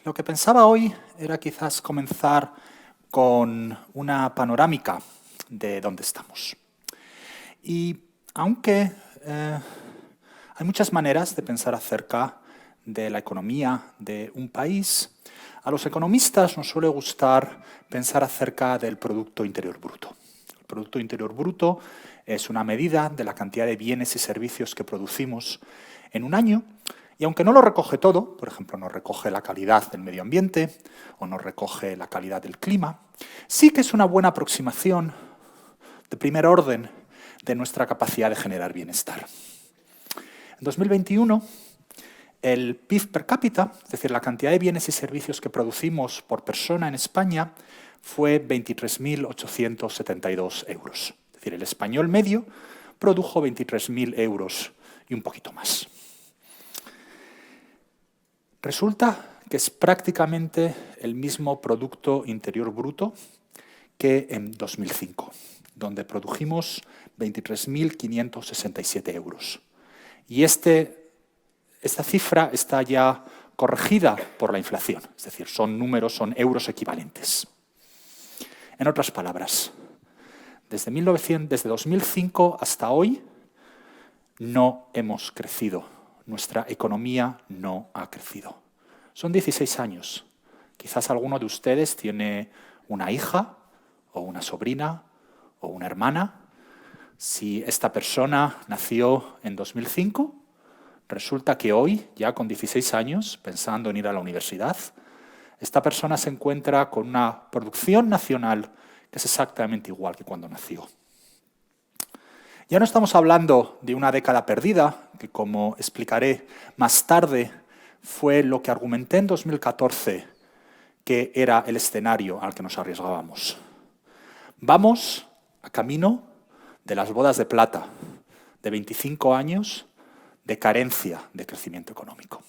Lo que pensaba hoy era quizás comenzar con una panorámica de dónde estamos. Y aunque hay muchas maneras de pensar acerca de la economía de un país, a los economistas nos suele gustar pensar acerca del Producto Interior Bruto. El Producto Interior Bruto es una medida de la cantidad de bienes y servicios que producimos en un año, y aunque no lo recoge todo, por ejemplo, no recoge la calidad del medio ambiente o no recoge la calidad del clima, sí que es una buena aproximación de primer orden de nuestra capacidad de generar bienestar. En 2021, el PIB per cápita, es decir, la cantidad de bienes y servicios que producimos por persona en España, fue 23.872 euros. Es decir, el español medio produjo 23.000 euros y un poquito más. Resulta que es prácticamente el mismo Producto Interior Bruto que en 2005, donde produjimos 23.567 euros. Y esta cifra está ya corregida por la inflación, es decir, son euros equivalentes. En otras palabras, desde 2005 hasta hoy no hemos crecido. Nuestra economía no ha crecido. Son 16 años. Quizás alguno de ustedes tiene una hija o una sobrina o una hermana. Si esta persona nació en 2005, resulta que hoy, ya con 16 años, pensando en ir a la universidad, esta persona se encuentra con una producción nacional que es exactamente igual que cuando nació. Ya no estamos hablando de una década perdida, que como explicaré más tarde, fue lo que argumenté en 2014, que era el escenario al que nos arriesgábamos. Vamos a camino de las bodas de plata, de 25 años de carencia de crecimiento económico.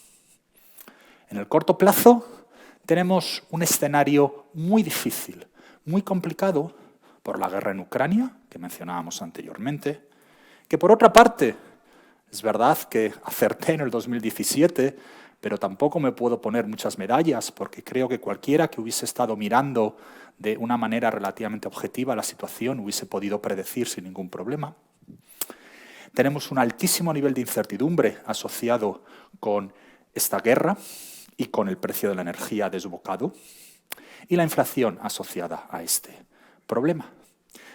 En el corto plazo tenemos un escenario muy difícil, muy complicado, por la guerra en Ucrania, que mencionábamos anteriormente, que por otra parte, es verdad que acerté en el 2017, pero tampoco me puedo poner muchas medallas, porque creo que cualquiera que hubiese estado mirando de una manera relativamente objetiva la situación hubiese podido predecir sin ningún problema. Tenemos un altísimo nivel de incertidumbre asociado con esta guerra y con el precio de la energía desbocado, y la inflación asociada a este problema.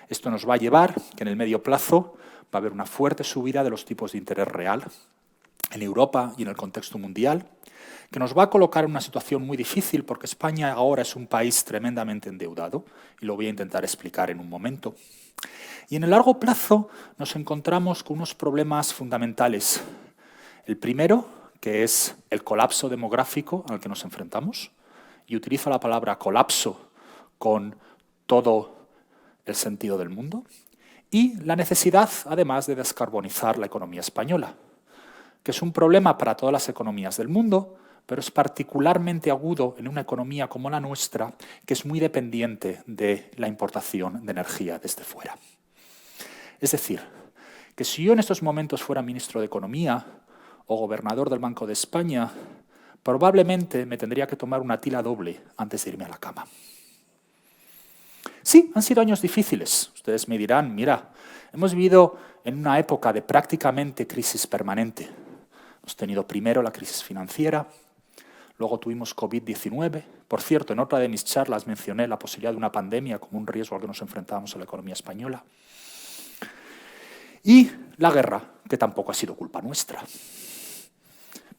Esto nos va a llevar que en el medio plazo va a haber una fuerte subida de los tipos de interés real en Europa y en el contexto mundial, que nos va a colocar en una situación muy difícil porque España ahora es un país tremendamente endeudado, y lo voy a intentar explicar en un momento. Y en el largo plazo nos encontramos con unos problemas fundamentales. El primero, que es el colapso demográfico al que nos enfrentamos, y utilizo la palabra colapso con todo el sentido del mundo, y la necesidad, además, de descarbonizar la economía española, que es un problema para todas las economías del mundo, pero es particularmente agudo en una economía como la nuestra, que es muy dependiente de la importación de energía desde fuera. Es decir, que si yo en estos momentos fuera ministro de Economía o gobernador del Banco de España, probablemente me tendría que tomar una tila doble antes de irme a la cama. Sí, han sido años difíciles. Ustedes me dirán, mira, hemos vivido en una época de prácticamente crisis permanente. Hemos tenido primero la crisis financiera, luego tuvimos COVID-19. Por cierto, en otra de mis charlas mencioné la posibilidad de una pandemia como un riesgo al que nos enfrentábamos en la economía española. Y la guerra, que tampoco ha sido culpa nuestra.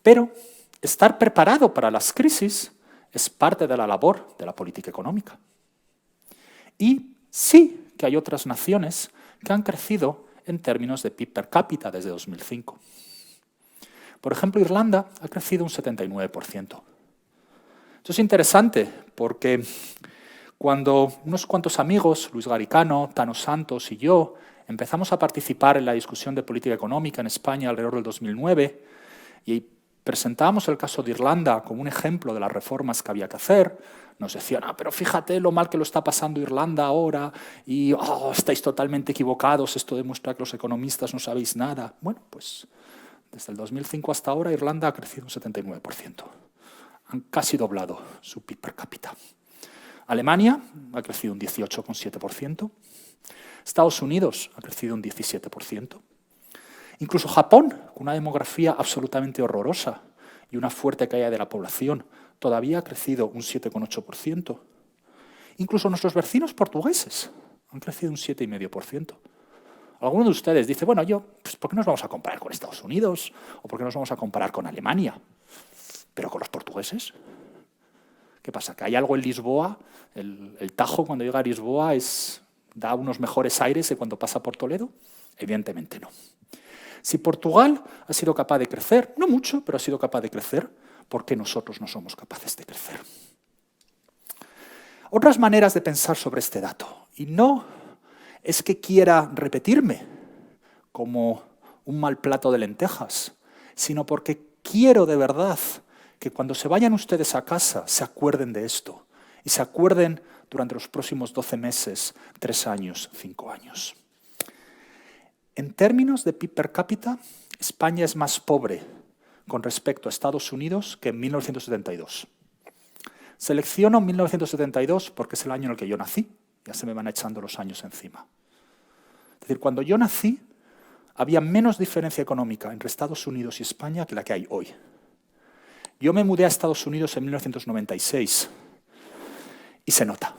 Pero estar preparado para las crisis es parte de la labor de la política económica. Y sí que hay otras naciones que han crecido en términos de PIB per cápita desde 2005. Por ejemplo, Irlanda ha crecido un 79%. Esto es interesante porque cuando unos cuantos amigos, Luis Garicano, Tano Santos y yo, empezamos a participar en la discusión de política económica en España alrededor del 2009, y presentábamos el caso de Irlanda como un ejemplo de las reformas que había que hacer, nos decían, pero fíjate lo mal que lo está pasando Irlanda ahora y estáis totalmente equivocados, esto demuestra que los economistas no sabéis nada. Bueno, pues desde el 2005 hasta ahora Irlanda ha crecido un 79%. Han casi doblado su PIB per cápita. Alemania ha crecido un 18,7%. Estados Unidos ha crecido un 17%. Incluso Japón, con una demografía absolutamente horrorosa y una fuerte caída de la población, todavía ha crecido un 7,8%. Incluso nuestros vecinos portugueses han crecido un 7,5%. Alguno de ustedes dice, bueno, pues ¿por qué nos vamos a comparar con Estados Unidos? ¿O por qué nos vamos a comparar con Alemania? ¿Pero con los portugueses? ¿Qué pasa? ¿Que hay algo en Lisboa? El Tajo, cuando llega a Lisboa, da unos mejores aires que cuando pasa por Toledo? Evidentemente no. Si Portugal ha sido capaz de crecer, no mucho, pero ha sido capaz de crecer, ¿por qué nosotros no somos capaces de crecer? Otras maneras de pensar sobre este dato, y no es que quiera repetirme como un mal plato de lentejas, sino porque quiero de verdad que cuando se vayan ustedes a casa se acuerden de esto y se acuerden durante los próximos 12 meses, 3 años, 5 años. En términos de PIB per cápita, España es más pobre con respecto a Estados Unidos que en 1972. Selecciono 1972 porque es el año en el que yo nací. Ya se me van echando los años encima. Es decir, cuando yo nací, había menos diferencia económica entre Estados Unidos y España que la que hay hoy. Yo me mudé a Estados Unidos en 1996 y se nota.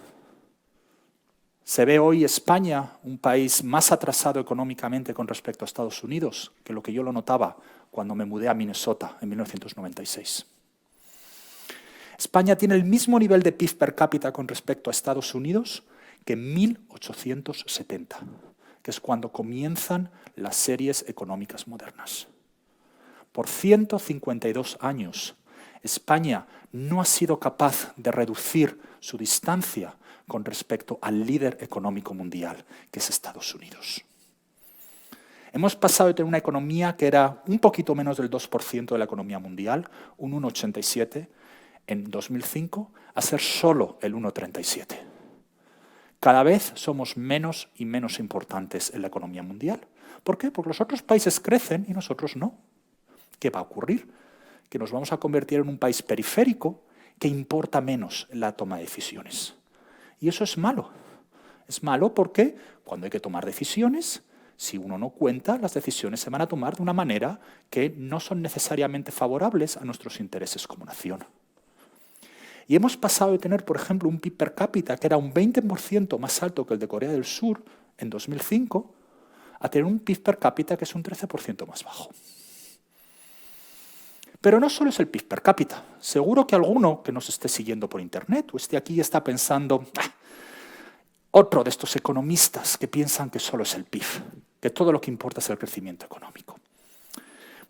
Se ve hoy España un país más atrasado económicamente con respecto a Estados Unidos que lo que yo lo notaba cuando me mudé a Minnesota en 1996. España tiene el mismo nivel de PIB per cápita con respecto a Estados Unidos que en 1870, que es cuando comienzan las series económicas modernas. Por 152 años, España no ha sido capaz de reducir su distancia con respecto al líder económico mundial, que es Estados Unidos. Hemos pasado de tener una economía que era un poquito menos del 2% de la economía mundial, un 1,87 en 2005, a ser solo el 1,37. Cada vez somos menos y menos importantes en la economía mundial. ¿Por qué? Porque los otros países crecen y nosotros no. ¿Qué va a ocurrir? Que nos vamos a convertir en un país periférico que importa menos en la toma de decisiones. Y eso es malo. Es malo porque cuando hay que tomar decisiones, si uno no cuenta, las decisiones se van a tomar de una manera que no son necesariamente favorables a nuestros intereses como nación. Y hemos pasado de tener, por ejemplo, un PIB per cápita que era un 20% más alto que el de Corea del Sur en 2005, a tener un PIB per cápita que es un 13% más bajo. Pero no solo es el PIB per cápita. Seguro que alguno que nos esté siguiendo por internet o esté aquí y está pensando, otro de estos economistas que piensan que solo es el PIB, que todo lo que importa es el crecimiento económico.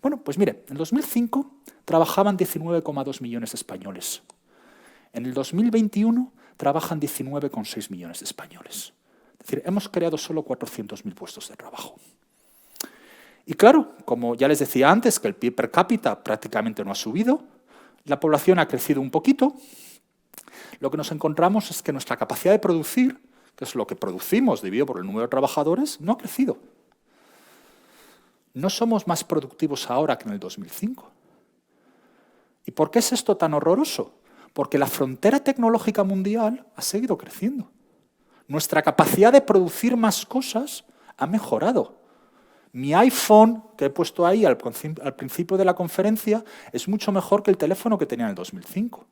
Bueno, pues mire, en 2005 trabajaban 19,2 millones de españoles. En el 2021 trabajan 19,6 millones de españoles. Es decir, hemos creado solo 400.000 puestos de trabajo. Y claro, como ya les decía antes, que el PIB per cápita prácticamente no ha subido, la población ha crecido un poquito, lo que nos encontramos es que nuestra capacidad de producir, que es lo que producimos dividido por el número de trabajadores, no ha crecido. No somos más productivos ahora que en el 2005. ¿Y por qué es esto tan horroroso? Porque la frontera tecnológica mundial ha seguido creciendo. Nuestra capacidad de producir más cosas ha mejorado. Mi iPhone, que he puesto ahí al principio de la conferencia, es mucho mejor que el teléfono que tenía en el 2005.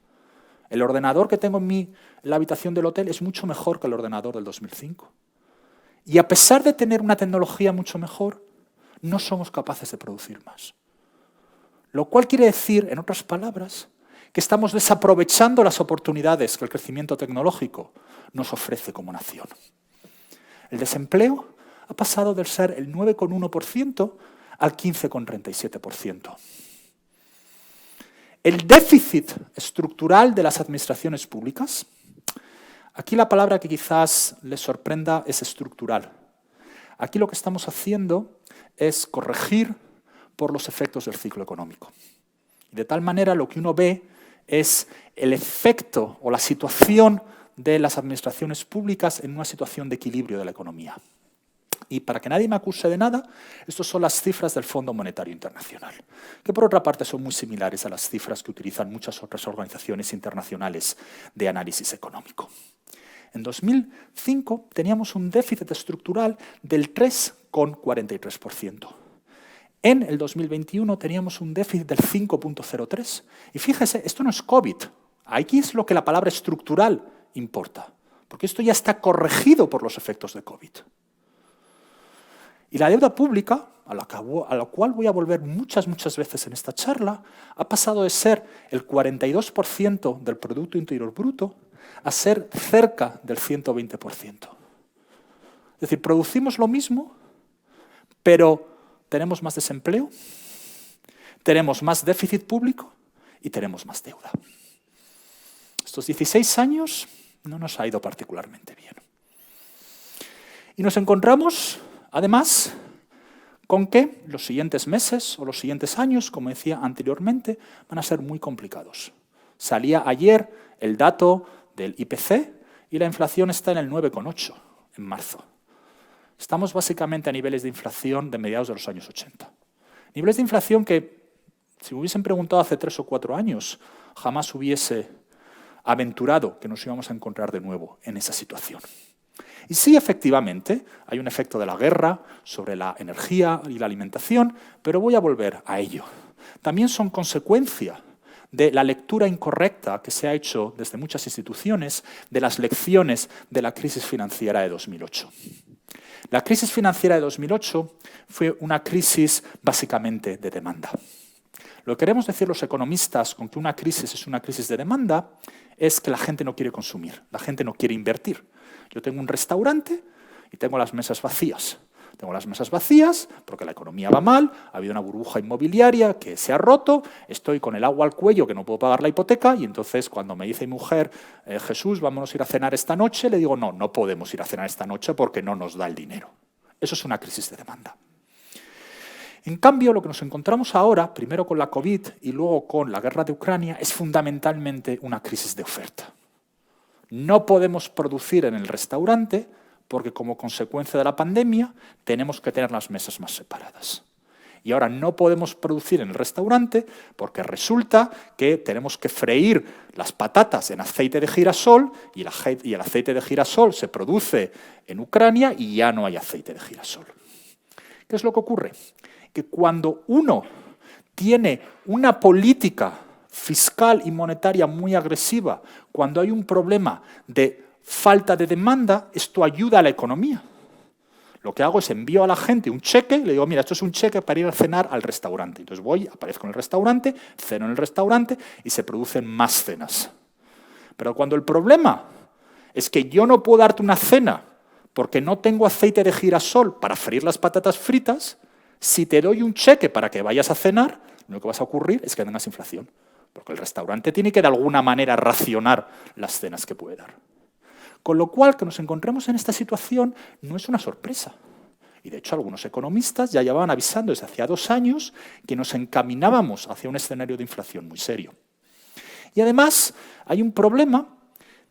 El ordenador que tengo en la habitación del hotel es mucho mejor que el ordenador del 2005. Y a pesar de tener una tecnología mucho mejor, no somos capaces de producir más. Lo cual quiere decir, en otras palabras, que estamos desaprovechando las oportunidades que el crecimiento tecnológico nos ofrece como nación. El desempleo ha pasado de ser el 9,1% al 15,37%. El déficit estructural de las administraciones públicas, aquí la palabra que quizás les sorprenda es estructural. Aquí lo que estamos haciendo es corregir por los efectos del ciclo económico. Y de tal manera lo que uno ve es el efecto o la situación de las administraciones públicas en una situación de equilibrio de la economía. Y para que nadie me acuse de nada, estas son las cifras del Fondo Monetario Internacional, que por otra parte son muy similares a las cifras que utilizan muchas otras organizaciones internacionales de análisis económico. En 2005 teníamos un déficit estructural del 3,43%. En el 2021 teníamos un déficit del 5,03%. Y fíjese, esto no es COVID. Aquí es lo que la palabra estructural importa, porque esto ya está corregido por los efectos de COVID. Y la deuda pública, a la cual voy a volver muchas veces en esta charla, ha pasado de ser el 42% del Producto Interior Bruto a ser cerca del 120%. Es decir, producimos lo mismo, pero tenemos más desempleo, tenemos más déficit público y tenemos más deuda. Estos 16 años no nos ha ido particularmente bien. Y nos encontramos, además, con que los siguientes meses o los siguientes años, como decía anteriormente, van a ser muy complicados. Salía ayer el dato del IPC y la inflación está en el 9,8 en marzo. Estamos básicamente a niveles de inflación de mediados de los años 80. Niveles de inflación que, si me hubiesen preguntado hace 3 o 4 años, jamás hubiese aventurado que nos íbamos a encontrar de nuevo en esa situación. Y sí, efectivamente, hay un efecto de la guerra sobre la energía y la alimentación, pero voy a volver a ello. También son consecuencia de la lectura incorrecta que se ha hecho desde muchas instituciones de las lecciones de la crisis financiera de 2008. La crisis financiera de 2008 fue una crisis básicamente de demanda. Lo que queremos decir los economistas con que una crisis es una crisis de demanda es que la gente no quiere consumir, la gente no quiere invertir. Yo tengo un restaurante y tengo las mesas vacías. Tengo las mesas vacías porque la economía va mal, ha habido una burbuja inmobiliaria que se ha roto, estoy con el agua al cuello que no puedo pagar la hipoteca y entonces cuando me dice mi mujer, Jesús, vámonos a ir a cenar esta noche, le digo, no, no podemos ir a cenar esta noche porque no nos da el dinero. Eso es una crisis de demanda. En cambio, lo que nos encontramos ahora, primero con la COVID y luego con la guerra de Ucrania, es fundamentalmente una crisis de oferta. No podemos producir en el restaurante porque como consecuencia de la pandemia tenemos que tener las mesas más separadas. Y ahora no podemos producir en el restaurante porque resulta que tenemos que freír las patatas en aceite de girasol y el aceite de girasol se produce en Ucrania y ya no hay aceite de girasol. ¿Qué es lo que ocurre? Que cuando uno tiene una política fiscal y monetaria muy agresiva, cuando hay un problema de falta de demanda, esto ayuda a la economía. Lo que hago es envío a la gente un cheque, le digo, mira, esto es un cheque para ir a cenar al restaurante. Entonces voy, aparezco en el restaurante, ceno en el restaurante y se producen más cenas. Pero cuando el problema es que yo no puedo darte una cena porque no tengo aceite de girasol para freír las patatas fritas, si te doy un cheque para que vayas a cenar, lo que va a ocurrir es que tengas inflación. Porque el restaurante tiene que de alguna manera racionar las cenas que puede dar. Con lo cual, que nos encontremos en esta situación no es una sorpresa. Y de hecho, algunos economistas ya llevaban avisando desde hacía 2 años que nos encaminábamos hacia un escenario de inflación muy serio. Y además, hay un problema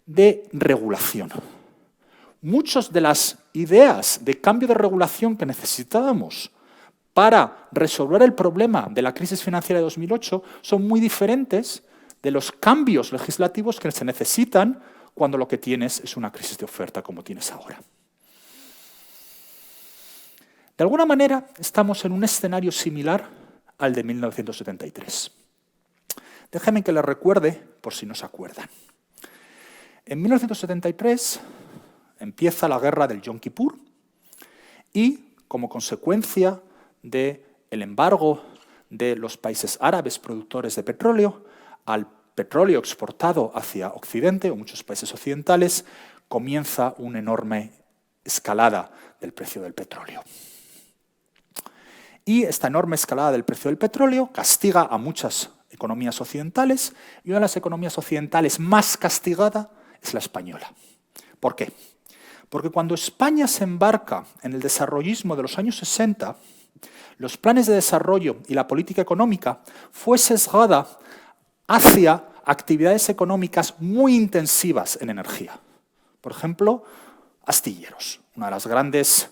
de regulación. Muchas de las ideas de cambio de regulación que necesitábamos para resolver el problema de la crisis financiera de 2008 son muy diferentes de los cambios legislativos que se necesitan cuando lo que tienes es una crisis de oferta como tienes ahora. De alguna manera, estamos en un escenario similar al de 1973. Déjenme que les recuerde, por si no se acuerdan. En 1973 empieza la guerra del Yom Kippur y, como consecuencia del embargo de los países árabes productores de petróleo, al petróleo exportado hacia Occidente o muchos países occidentales, comienza una enorme escalada del precio del petróleo. Y esta enorme escalada del precio del petróleo castiga a muchas economías occidentales y una de las economías occidentales más castigada es la española. ¿Por qué? Porque cuando España se embarca en el desarrollismo de los años 60, los planes de desarrollo y la política económica fue sesgada hacia actividades económicas muy intensivas en energía. Por ejemplo, astilleros, una de las grandes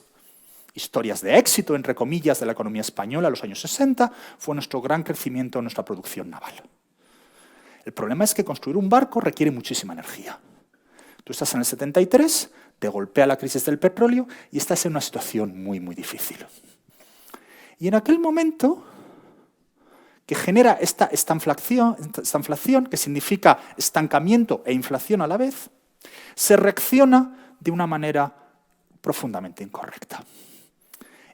historias de éxito, entre comillas, de la economía española en los años 60 fue nuestro gran crecimiento en nuestra producción naval. El problema es que construir un barco requiere muchísima energía. Tú estás en el 73, te golpea la crisis del petróleo y estás en una situación muy, muy difícil. Y en aquel momento, que genera esta inflación, que significa estancamiento e inflación a la vez, se reacciona de una manera profundamente incorrecta.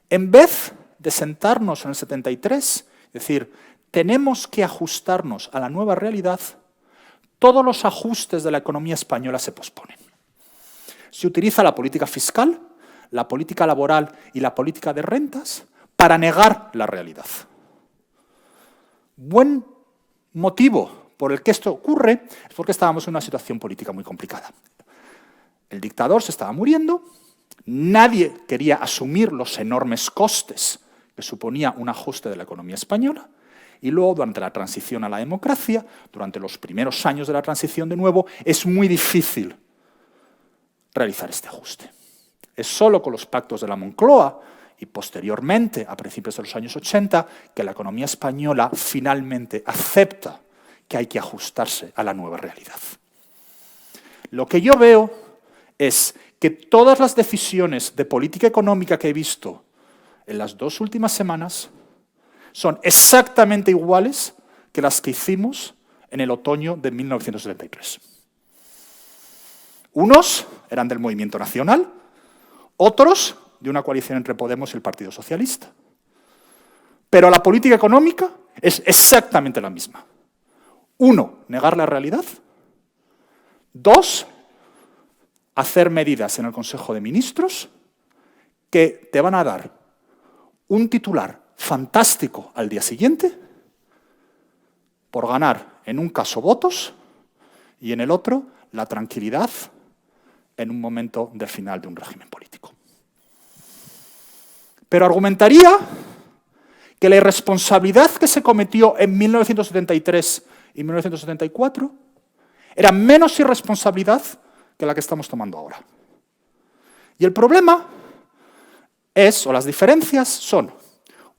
En vez de sentarnos en el 73, es decir, tenemos que ajustarnos a la nueva realidad, todos los ajustes de la economía española se posponen. Se utiliza la política fiscal, la política laboral y la política de rentas para negar la realidad. Buen motivo por el que esto ocurre es porque estábamos en una situación política muy complicada. El dictador se estaba muriendo, nadie quería asumir los enormes costes que suponía un ajuste de la economía española, y luego, durante la transición a la democracia, durante los primeros años de la transición de nuevo, es muy difícil realizar este ajuste. Es solo con los pactos de la Moncloa y posteriormente, a principios de los años 80, que la economía española finalmente acepta que hay que ajustarse a la nueva realidad. Lo que yo veo es que todas las decisiones de política económica que he visto en las 2 últimas semanas son exactamente iguales que las que hicimos en el otoño de 1973. Unos eran del Movimiento Nacional, otros de una coalición entre Podemos y el Partido Socialista. Pero la política económica es exactamente la misma. 1, negar la realidad. 2, hacer medidas en el Consejo de Ministros que te van a dar un titular fantástico al día siguiente por ganar en un caso votos y en el otro la tranquilidad en un momento del final de un régimen político. Pero argumentaría que la irresponsabilidad que se cometió en 1973 y 1974 era menos irresponsabilidad que la que estamos tomando ahora. Y el problema es, o las diferencias son,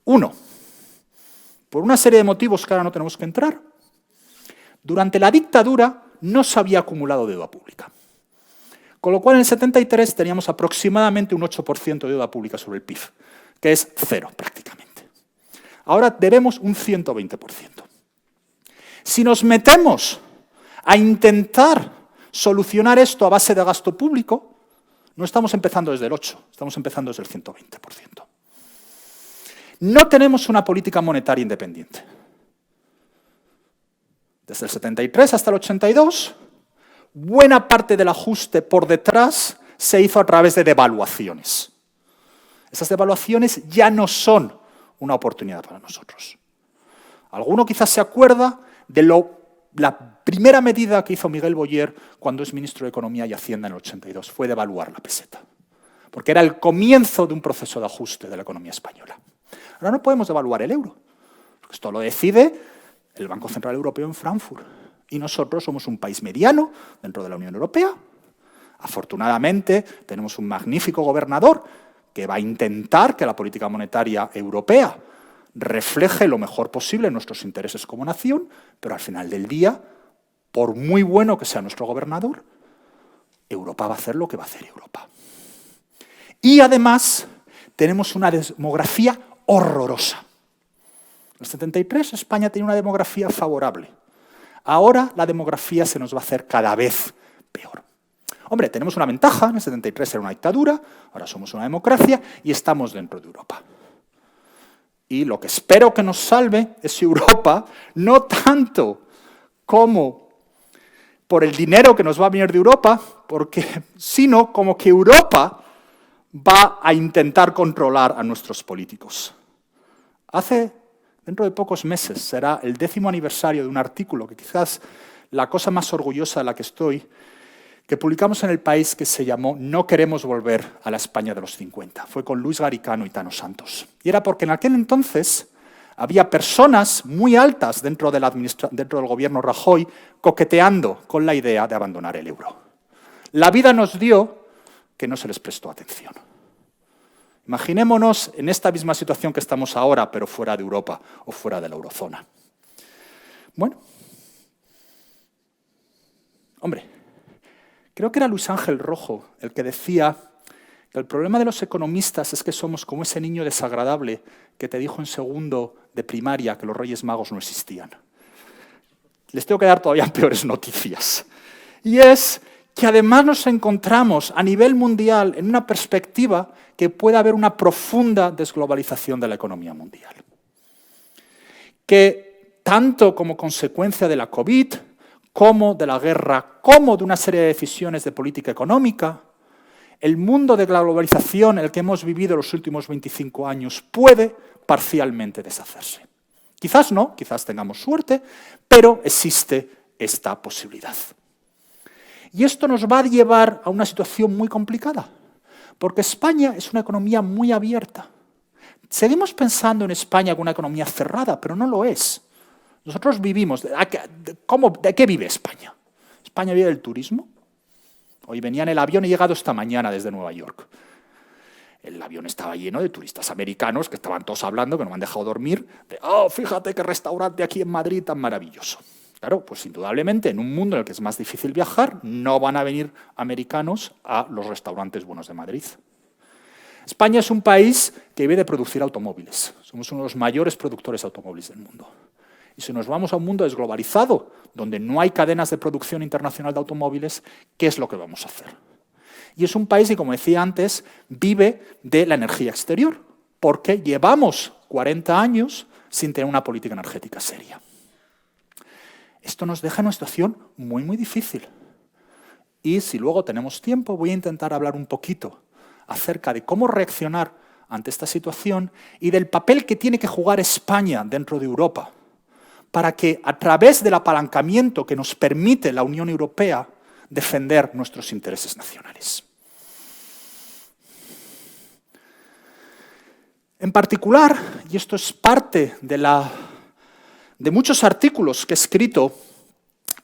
1, por una serie de motivos que ahora no tenemos que entrar, durante la dictadura no se había acumulado deuda pública. Con lo cual en el 73 teníamos aproximadamente un 8% de deuda pública sobre el PIB, que es 0 prácticamente. Ahora debemos un 120%. Si nos metemos a intentar solucionar esto a base de gasto público, no estamos empezando desde el 8, estamos empezando desde el 120%. No tenemos una política monetaria independiente. Desde el 73 hasta el 82, buena parte del ajuste por detrás se hizo a través de devaluaciones. Esas devaluaciones ya no son una oportunidad para nosotros. Alguno quizás se acuerda de la primera medida que hizo Miguel Boyer cuando es ministro de Economía y Hacienda en el 82, fue devaluar la peseta, porque era el comienzo de un proceso de ajuste de la economía española. Ahora no podemos devaluar el euro, porque esto lo decide el Banco Central Europeo en Frankfurt, y nosotros somos un país mediano dentro de la Unión Europea. Afortunadamente tenemos un magnífico gobernador que va a intentar que la política monetaria europea refleje lo mejor posible nuestros intereses como nación, pero al final del día, por muy bueno que sea nuestro gobernador, Europa va a hacer lo que va a hacer Europa. Y además tenemos una demografía horrorosa. En el 73 España tenía una demografía favorable. Ahora la demografía se nos va a hacer cada vez peor. Hombre, tenemos una ventaja, en el 73 era una dictadura, ahora somos una democracia y estamos dentro de Europa. Y lo que espero que nos salve es Europa, no tanto como por el dinero que nos va a venir de Europa, sino como que Europa va a intentar controlar a nuestros políticos. Dentro de pocos meses será el 10º aniversario de un artículo, que quizás la cosa más orgullosa de la que estoy, que publicamos en El País que se llamó No queremos volver a la España de los 50. Fue con Luis Garicano y Tano Santos. Y era porque en aquel entonces había personas muy altas dentro del gobierno Rajoy coqueteando con la idea de abandonar el euro. La vida nos dio que no se les prestó atención. Imaginémonos en esta misma situación que estamos ahora, pero fuera de Europa o fuera de la eurozona. Bueno, hombre, creo que era Luis Ángel Rojo el que decía que el problema de los economistas es que somos como ese niño desagradable que te dijo en segundo de primaria que los Reyes Magos no existían. Les tengo que dar todavía peores noticias. Y es que además nos encontramos a nivel mundial en una perspectiva que puede haber una profunda desglobalización de la economía mundial. Que tanto como consecuencia de la COVID, como de la guerra, como de una serie de decisiones de política económica, el mundo de la globalización en el que hemos vivido los últimos 25 años puede parcialmente deshacerse. Quizás no, quizás tengamos suerte, pero existe esta posibilidad. Y esto nos va a llevar a una situación muy complicada, porque España es una economía muy abierta. Seguimos pensando en España como una economía cerrada, pero no lo es. Nosotros vivimos... ¿De qué vive España? España vive del turismo. Hoy venía en el avión, he llegado esta mañana desde Nueva York. El avión estaba lleno de turistas americanos que estaban todos hablando, que no me han dejado dormir, de «Oh, fíjate qué restaurante aquí en Madrid tan maravilloso». Claro, pues indudablemente en un mundo en el que es más difícil viajar, no van a venir americanos a los restaurantes buenos de Madrid. España es un país que vive de producir automóviles. Somos uno de los mayores productores de automóviles del mundo. Y si nos vamos a un mundo desglobalizado, donde no hay cadenas de producción internacional de automóviles, ¿qué es lo que vamos a hacer? Y es un país que, como decía antes, vive de la energía exterior, porque llevamos 40 años sin tener una política energética seria. Esto nos deja en una situación muy, muy difícil. Y si luego tenemos tiempo, voy a intentar hablar un poquito acerca de cómo reaccionar ante esta situación y del papel que tiene que jugar España dentro de Europa para que, a través del apalancamiento que nos permite la Unión Europea, defender nuestros intereses nacionales. En particular, y esto es parte de muchos artículos que he escrito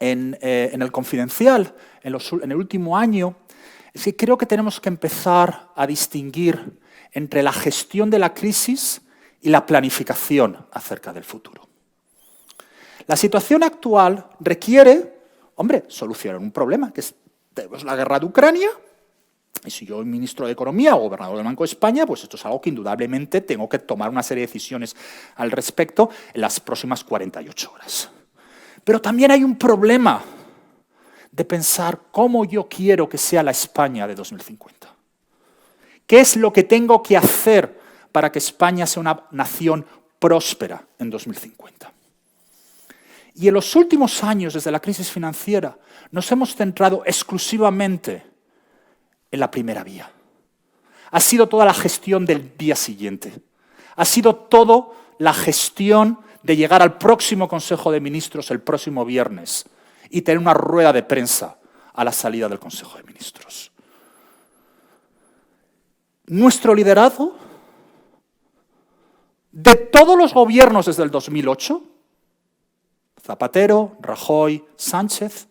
en el Confidencial en el último año, es que creo que tenemos que empezar a distinguir entre la gestión de la crisis y la planificación acerca del futuro. La situación actual requiere, solucionar un problema, que es la guerra de Ucrania, y si yo soy ministro de Economía o gobernador del Banco de España, pues esto es algo que indudablemente tengo que tomar una serie de decisiones al respecto en las próximas 48 horas. Pero también hay un problema de pensar cómo yo quiero que sea la España de 2050. ¿Qué es lo que tengo que hacer para que España sea una nación próspera en 2050? Y en los últimos años, desde la crisis financiera, nos hemos centrado exclusivamente en la primera vía. Ha sido toda la gestión del día siguiente. Ha sido toda la gestión de llegar al próximo Consejo de Ministros el próximo viernes y tener una rueda de prensa a la salida del Consejo de Ministros. Nuestro liderazgo, de todos los gobiernos desde el 2008, Zapatero, Rajoy, Sánchez,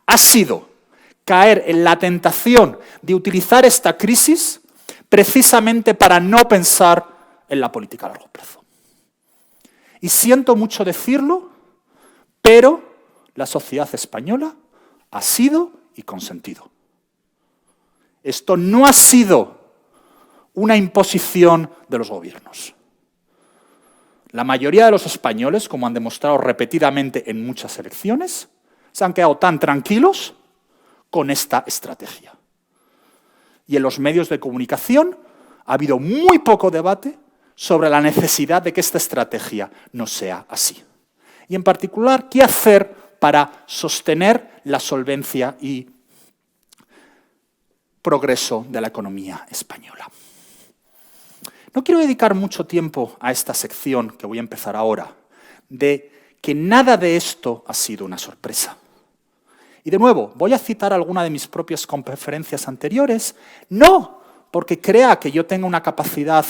ha sido caer en la tentación de utilizar esta crisis precisamente para no pensar en la política a largo plazo. Y siento mucho decirlo, pero la sociedad española ha sido y consentido. Esto no ha sido una imposición de los gobiernos. La mayoría de los españoles, como han demostrado repetidamente en muchas elecciones, se han quedado tan tranquilos con esta estrategia. Y en los medios de comunicación ha habido muy poco debate sobre la necesidad de que esta estrategia no sea así. Y en particular, ¿qué hacer para sostener la solvencia y progreso de la economía española? No quiero dedicar mucho tiempo a esta sección que voy a empezar ahora, de que nada de esto ha sido una sorpresa. Y de nuevo, voy a citar alguna de mis propias conferencias anteriores, no porque crea que yo tenga una capacidad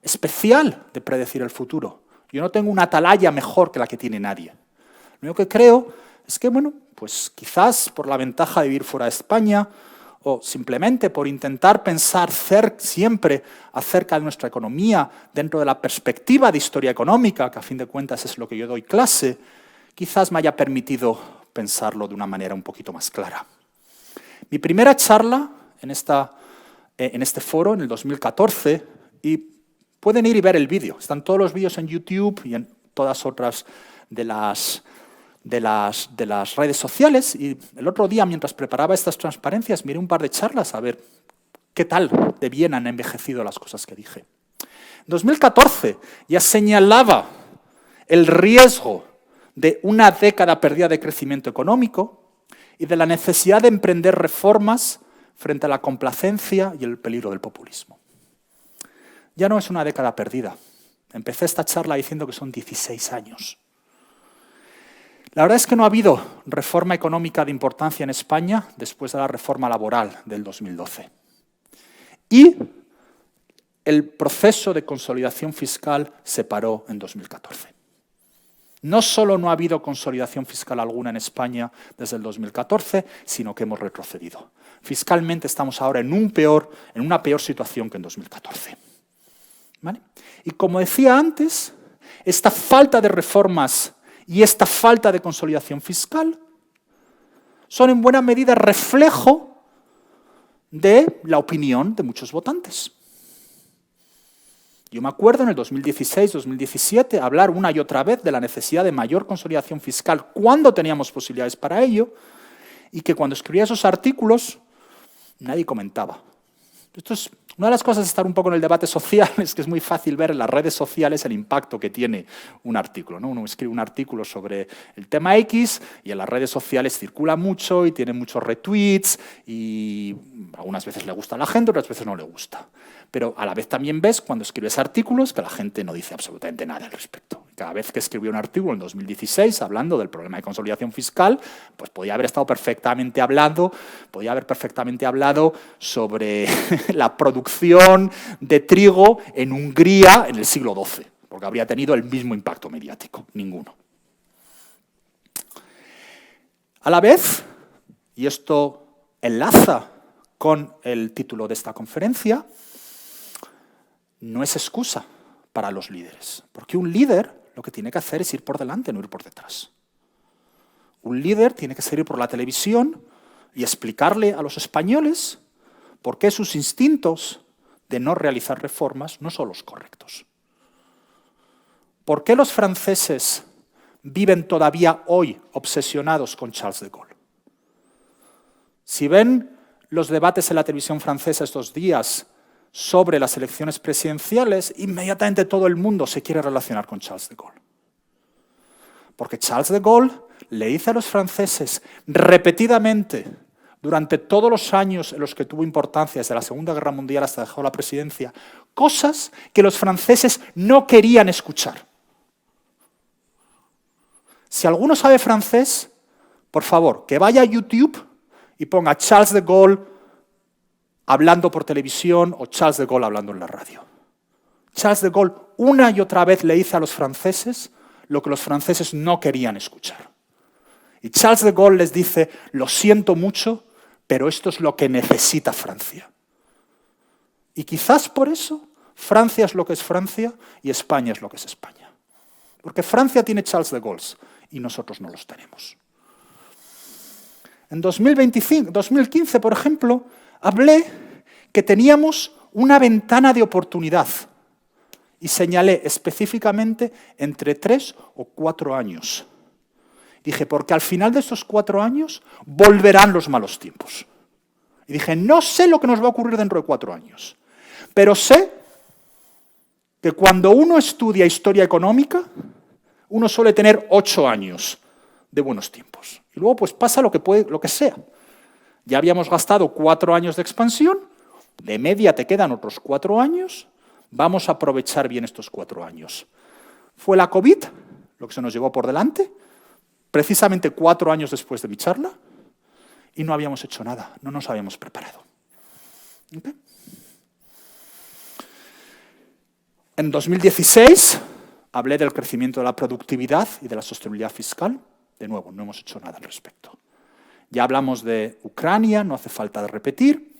especial de predecir el futuro. Yo no tengo una atalaya mejor que la que tiene nadie. Lo único que creo es que, bueno, pues quizás por la ventaja de vivir fuera de España o simplemente por intentar pensar siempre acerca de nuestra economía dentro de la perspectiva de historia económica, que a fin de cuentas es lo que yo doy clase, quizás me haya permitido pensarlo de una manera un poquito más clara. Mi primera charla en este foro, en el 2014, y pueden ir y ver el vídeo. Están todos los vídeos en YouTube y en todas otras de las redes sociales. Y el otro día, mientras preparaba estas transparencias, miré un par de charlas a ver qué tal de bien han envejecido las cosas que dije. En 2014 ya señalaba el riesgo de una década perdida de crecimiento económico y de la necesidad de emprender reformas frente a la complacencia y el peligro del populismo. Ya no es una década perdida. Empecé esta charla diciendo que son 16 años. La verdad es que no ha habido reforma económica de importancia en España después de la reforma laboral del 2012. Y el proceso de consolidación fiscal se paró en 2014. No solo no ha habido consolidación fiscal alguna en España desde el 2014, sino que hemos retrocedido. Fiscalmente estamos ahora en una peor situación que en 2014. ¿Vale? Y como decía antes, esta falta de reformas y esta falta de consolidación fiscal son en buena medida reflejo de la opinión de muchos votantes. Yo me acuerdo en el 2016-2017 hablar una y otra vez de la necesidad de mayor consolidación fiscal cuando teníamos posibilidades para ello y que cuando escribía esos artículos nadie comentaba. Esto es una de las cosas de estar un poco en el debate social, es que es muy fácil ver en las redes sociales el impacto que tiene un artículo, ¿no? Uno escribe un artículo sobre el tema X y en las redes sociales circula mucho y tiene muchos retweets y algunas veces le gusta a la gente, otras veces no le gusta. Pero a la vez también ves cuando escribes artículos que la gente no dice absolutamente nada al respecto. Cada vez que escribió un artículo en 2016 hablando del problema de consolidación fiscal, pues podía haber perfectamente hablado sobre la producción de trigo en Hungría en el siglo XII, porque habría tenido el mismo impacto mediático, ninguno. A la vez, y esto enlaza con el título de esta conferencia, no es excusa para los líderes, porque un líder lo que tiene que hacer es ir por delante, no ir por detrás. Un líder tiene que salir por la televisión y explicarle a los españoles por qué sus instintos de no realizar reformas no son los correctos. ¿Por qué los franceses viven todavía hoy obsesionados con Charles de Gaulle? Si ven los debates en la televisión francesa estos días sobre las elecciones presidenciales, inmediatamente todo el mundo se quiere relacionar con Charles de Gaulle. Porque Charles de Gaulle le dice a los franceses repetidamente, durante todos los años en los que tuvo importancia, desde la Segunda Guerra Mundial hasta dejó la presidencia, cosas que los franceses no querían escuchar. Si alguno sabe francés, por favor, que vaya a YouTube y ponga Charles de Gaulle hablando por televisión o Charles de Gaulle hablando en la radio. Charles de Gaulle una y otra vez le dice a los franceses lo que los franceses no querían escuchar. Y Charles de Gaulle les dice, lo siento mucho, pero esto es lo que necesita Francia. Y quizás por eso Francia es lo que es Francia y España es lo que es España. Porque Francia tiene Charles de Gaulle y nosotros no los tenemos. En 2015, por ejemplo, hablé que teníamos una ventana de oportunidad y señalé específicamente entre 3 o 4 años. Dije, porque al final de estos 4 años volverán los malos tiempos. Y dije, no sé lo que nos va a ocurrir dentro de 4 años, pero sé que cuando uno estudia historia económica, uno suele tener 8 años de buenos tiempos. Y luego pues pasa lo que sea. Ya habíamos gastado 4 años de expansión, de media te quedan otros 4 años, vamos a aprovechar bien estos 4 años. Fue la COVID lo que se nos llevó por delante, precisamente 4 años después de mi charla, y no habíamos hecho nada, no nos habíamos preparado. ¿Okay? En 2016 hablé del crecimiento de la productividad y de la sostenibilidad fiscal. De nuevo, no hemos hecho nada al respecto. Ya hablamos de Ucrania, no hace falta de repetir.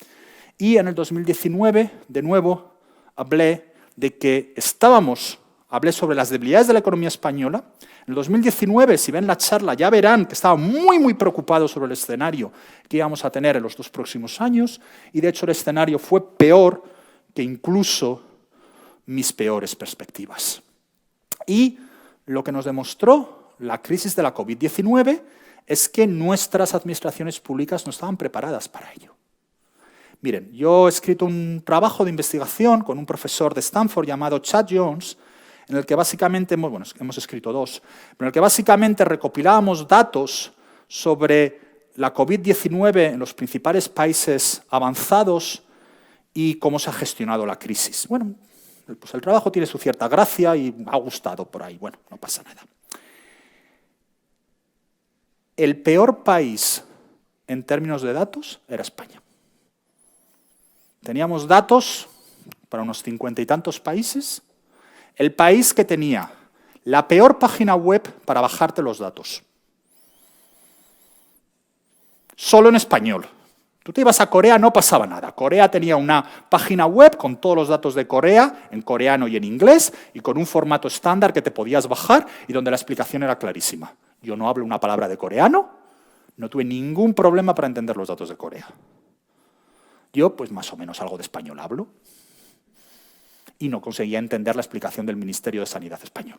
Y en el 2019, de nuevo, hablé de que hablé sobre las debilidades de la economía española. En el 2019, si ven la charla, ya verán que estaba muy preocupado sobre el escenario que íbamos a tener en los 2 próximos años, y de hecho el escenario fue peor que incluso mis peores perspectivas. Y lo que nos demostró la crisis de la COVID-19 es que nuestras administraciones públicas no estaban preparadas para ello. Miren, yo he escrito un trabajo de investigación con un profesor de Stanford llamado Chad Jones, en el que básicamente, bueno, hemos escrito 2, pero en el que básicamente recopilábamos datos sobre la COVID-19 en los principales países avanzados y cómo se ha gestionado la crisis. Bueno, pues el trabajo tiene su cierta gracia y ha gustado por ahí. Bueno, no pasa nada. El peor país en términos de datos era España. Teníamos datos para unos 50 y tantos países. El país que tenía la peor página web para bajarte los datos. Solo en español. Tú te ibas a Corea, no pasaba nada. Corea tenía una página web con todos los datos de Corea, en coreano y en inglés, y con un formato estándar que te podías bajar y donde la explicación era clarísima. Yo no hablo una palabra de coreano, no tuve ningún problema para entender los datos de Corea. Yo, pues más o menos algo de español hablo, y no conseguía entender la explicación del Ministerio de Sanidad español.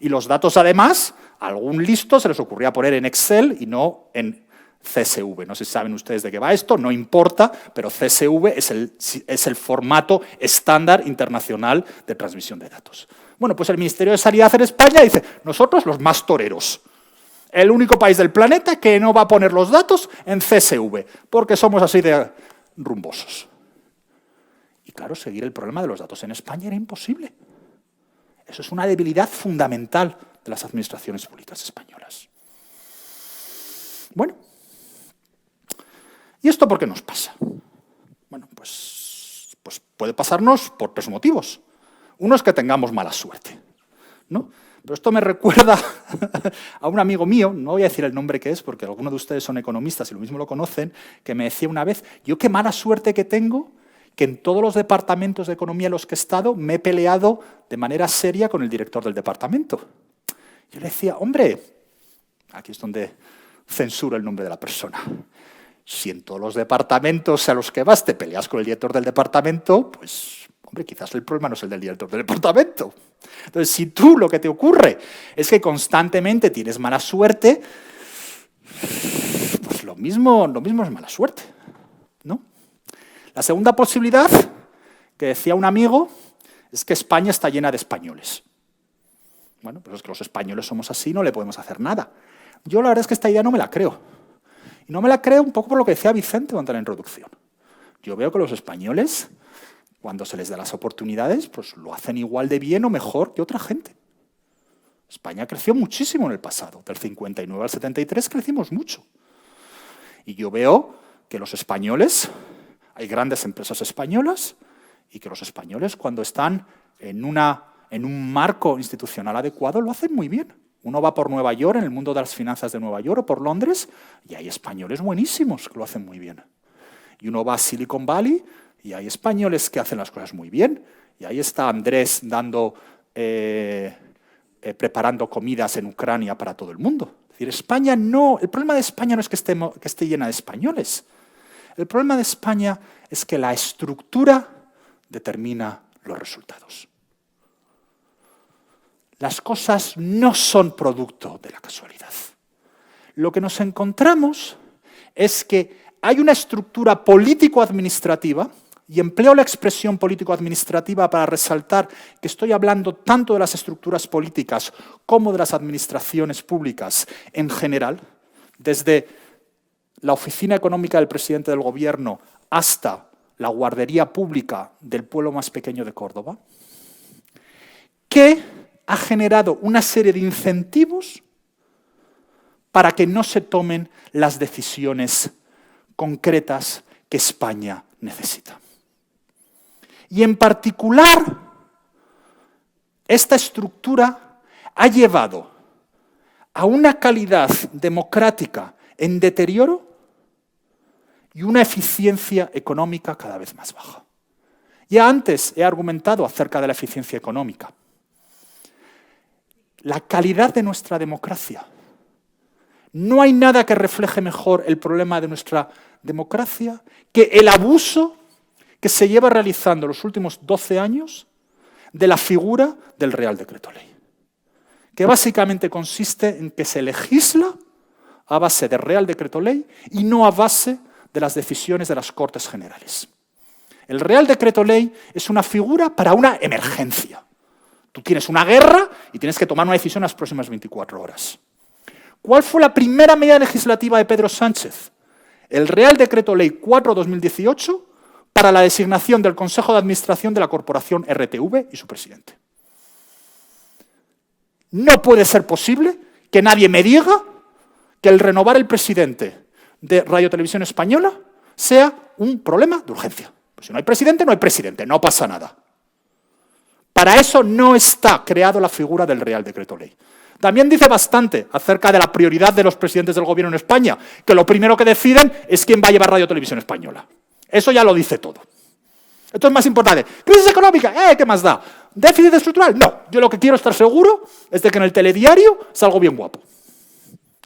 Y los datos, además, a algún listo se les ocurría poner en Excel y no en CSV. No sé si saben ustedes de qué va esto, no importa, pero CSV es el formato estándar internacional de transmisión de datos. Bueno, pues el Ministerio de Sanidad en España dice, nosotros los más toreros. El único país del planeta que no va a poner los datos en CSV, porque somos así de rumbosos. Y claro, seguir el problema de los datos en España era imposible. Eso es una debilidad fundamental de las administraciones públicas españolas. Bueno, ¿y esto por qué nos pasa? Bueno, pues puede pasarnos por 3 motivos. Uno es que tengamos mala suerte, ¿no? Pero esto me recuerda a un amigo mío, no voy a decir el nombre que es, porque algunos de ustedes son economistas y lo mismo lo conocen, que me decía una vez, yo qué mala suerte que tengo, que en todos los departamentos de economía en los que he estado me he peleado de manera seria con el director del departamento. Yo le decía, hombre, aquí es donde censuro el nombre de la persona. Si en todos los departamentos a los que vas te peleas con el director del departamento, pues, hombre, quizás el problema no es el del director del departamento. Entonces, si tú lo que te ocurre es que constantemente tienes mala suerte, pues lo mismo es mala suerte, ¿no? La segunda posibilidad, que decía un amigo, es que España está llena de españoles. Bueno, pues es que los españoles somos así, no le podemos hacer nada. Yo la verdad es que esta idea no me la creo. Y no me la creo un poco por lo que decía Vicente durante la introducción. Yo veo que los españoles, cuando se les da las oportunidades, pues lo hacen igual de bien o mejor que otra gente. España creció muchísimo en el pasado. Del 59 al 73 crecimos mucho. Y yo veo que los españoles... Hay grandes empresas españolas y que los españoles, cuando están en un marco institucional adecuado, lo hacen muy bien. Uno va por Nueva York, en el mundo de las finanzas de Nueva York, o por Londres, y hay españoles buenísimos que lo hacen muy bien. Y uno va a Silicon Valley y hay españoles que hacen las cosas muy bien. Y ahí está Andrés preparando comidas en Ucrania para todo el mundo. Es decir, España no, el problema de España no es que esté llena de españoles. El problema de España es que la estructura determina los resultados. Las cosas no son producto de la casualidad. Lo que nos encontramos es que hay una estructura político-administrativa, y empleo la expresión político-administrativa para resaltar que estoy hablando tanto de las estructuras políticas como de las administraciones públicas en general, desde la oficina económica del presidente del gobierno hasta la guardería pública del pueblo más pequeño de Córdoba, que ha generado una serie de incentivos para que no se tomen las decisiones concretas que España necesita. Y en particular, esta estructura ha llevado a una calidad democrática en deterioro y una eficiencia económica cada vez más baja. Ya antes he argumentado acerca de la eficiencia económica. La calidad de nuestra democracia. No hay nada que refleje mejor el problema de nuestra democracia que el abuso que se lleva realizando los últimos 12 años de la figura del Real Decreto Ley, que básicamente consiste en que se legisla a base de Real Decreto Ley y no a base de las decisiones de las Cortes Generales. El Real Decreto Ley es una figura para una emergencia. Tú tienes una guerra y tienes que tomar una decisión en las próximas 24 horas. ¿Cuál fue la primera medida legislativa de Pedro Sánchez? El Real Decreto Ley 4/2018 para la designación del Consejo de Administración de la Corporación RTV y su presidente. No puede ser posible que nadie me diga que el renovar el presidente de Radio Televisión Española sea un problema de urgencia. Pues si no hay presidente, no pasa nada. Para eso no está creado la figura del Real Decreto Ley. También dice bastante acerca de la prioridad de los presidentes del gobierno en España, que lo primero que deciden es quién va a llevar Radio Televisión Española. Eso ya lo dice todo. Esto es más importante. ¿Crisis económica? ¿Qué más da? ¿Déficit estructural? No. Yo lo que quiero estar seguro es de que en el telediario salgo bien guapo.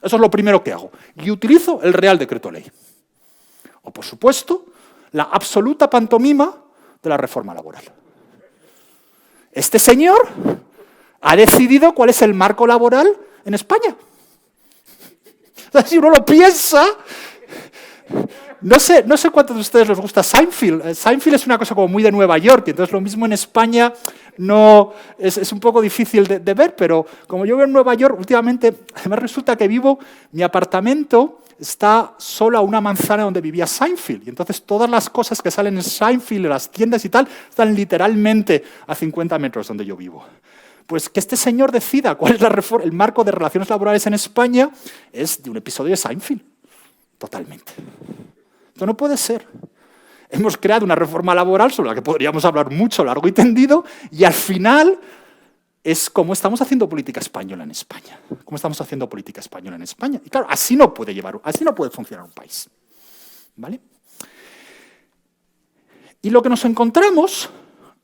Eso es lo primero que hago. Y utilizo el Real Decreto Ley. O, por supuesto, la absoluta pantomima de la reforma laboral. Este señor ha decidido cuál es el marco laboral en España. O sea, si uno lo piensa... No sé cuántos de ustedes les gusta Seinfeld. Seinfeld es una cosa como muy de Nueva York, y entonces lo mismo en España no es un poco difícil de ver, pero como yo vivo en Nueva York, últimamente, además resulta que mi apartamento está solo a una manzana donde vivía Seinfeld, y entonces todas las cosas que salen en Seinfeld, las tiendas y tal, están literalmente a 50 metros donde yo vivo. Pues que este señor decida cuál es el marco de relaciones laborales en España es de un episodio de Seinfeld, totalmente. Esto no puede ser. Hemos creado una reforma laboral sobre la que podríamos hablar mucho, largo y tendido, y al final es cómo estamos haciendo política española en España. ¿Cómo estamos haciendo política española en España? Y claro, así no puede funcionar un país. ¿Vale? Y lo que nos encontramos,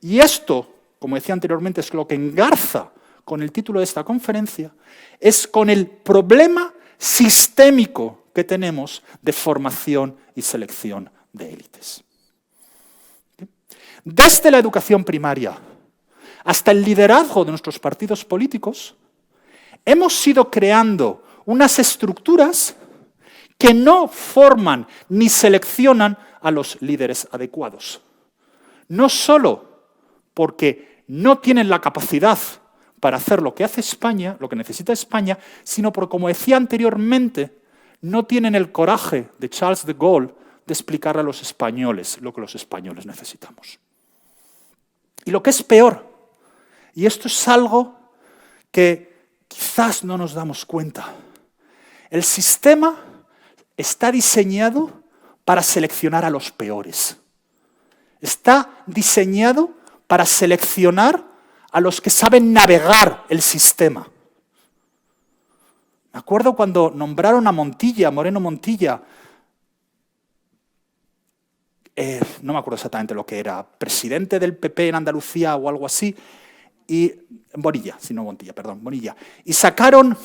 y esto, como decía anteriormente, es lo que engarza con el título de esta conferencia, es con el problema sistémico que tenemos de formación y selección de élites. Desde la educación primaria hasta el liderazgo de nuestros partidos políticos, hemos ido creando unas estructuras que no forman ni seleccionan a los líderes adecuados. No solo porque no tienen la capacidad para hacer lo que hace España, lo que necesita España, sino porque, como decía anteriormente, no tienen el coraje de Charles de Gaulle de explicarle a los españoles lo que los españoles necesitamos. Y lo que es peor, y esto es algo que quizás no nos damos cuenta, el sistema está diseñado para seleccionar a los peores. Está diseñado para seleccionar a los que saben navegar el sistema. Me acuerdo cuando nombraron a Moreno Montilla, no me acuerdo exactamente lo que era, presidente del PP en Andalucía o algo así, y Bonilla, y sacaron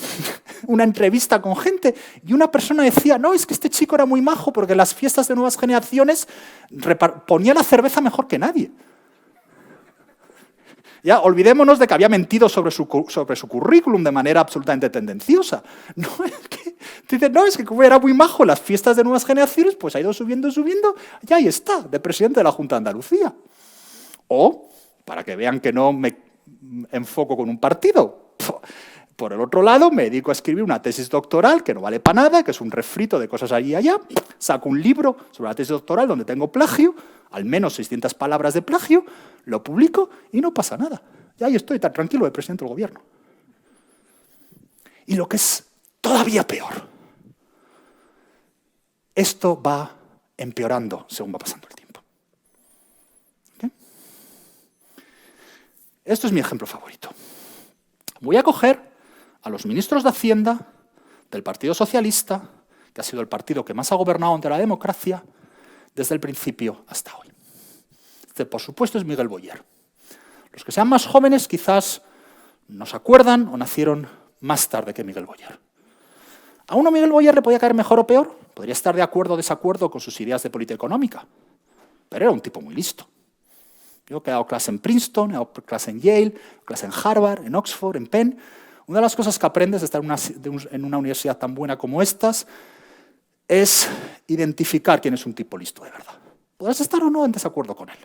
una entrevista con gente y una persona decía, no, es que este chico era muy majo porque en las fiestas de nuevas generaciones ponía la cerveza mejor que nadie. Ya, olvidémonos de que había mentido sobre su currículum de manera absolutamente tendenciosa. No, es que como era muy majo en las fiestas de nuevas generaciones, pues ha ido subiendo, y ahí está, de presidente de la Junta de Andalucía. O, para que vean que no me enfoco con un partido, por el otro lado me dedico a escribir una tesis doctoral que no vale para nada, que es un refrito de cosas allí y allá, saco un libro sobre la tesis doctoral donde tengo plagio, al menos 600 palabras de plagio, lo publico y no pasa nada. Y ahí estoy tan tranquilo de presidente del gobierno. Y lo que es todavía peor, esto va empeorando según va pasando el tiempo. ¿Okay? Esto es mi ejemplo favorito. Voy a coger a los ministros de Hacienda del Partido Socialista, que ha sido el partido que más ha gobernado ante la democracia desde el principio hasta hoy. Este, por supuesto, es Miguel Boyer. Los que sean más jóvenes quizás no se acuerdan o nacieron más tarde que Miguel Boyer. A uno Miguel Boyer le podía caer mejor o peor, podría estar de acuerdo o desacuerdo con sus ideas de política económica, pero era un tipo muy listo. Yo he dado clase en Princeton, he dado clase en Yale, clase en Harvard, en Oxford, en Penn. Una de las cosas que aprendes de estar en una universidad tan buena como estas es identificar quién es un tipo listo de verdad. Podrás estar o no en desacuerdo con él,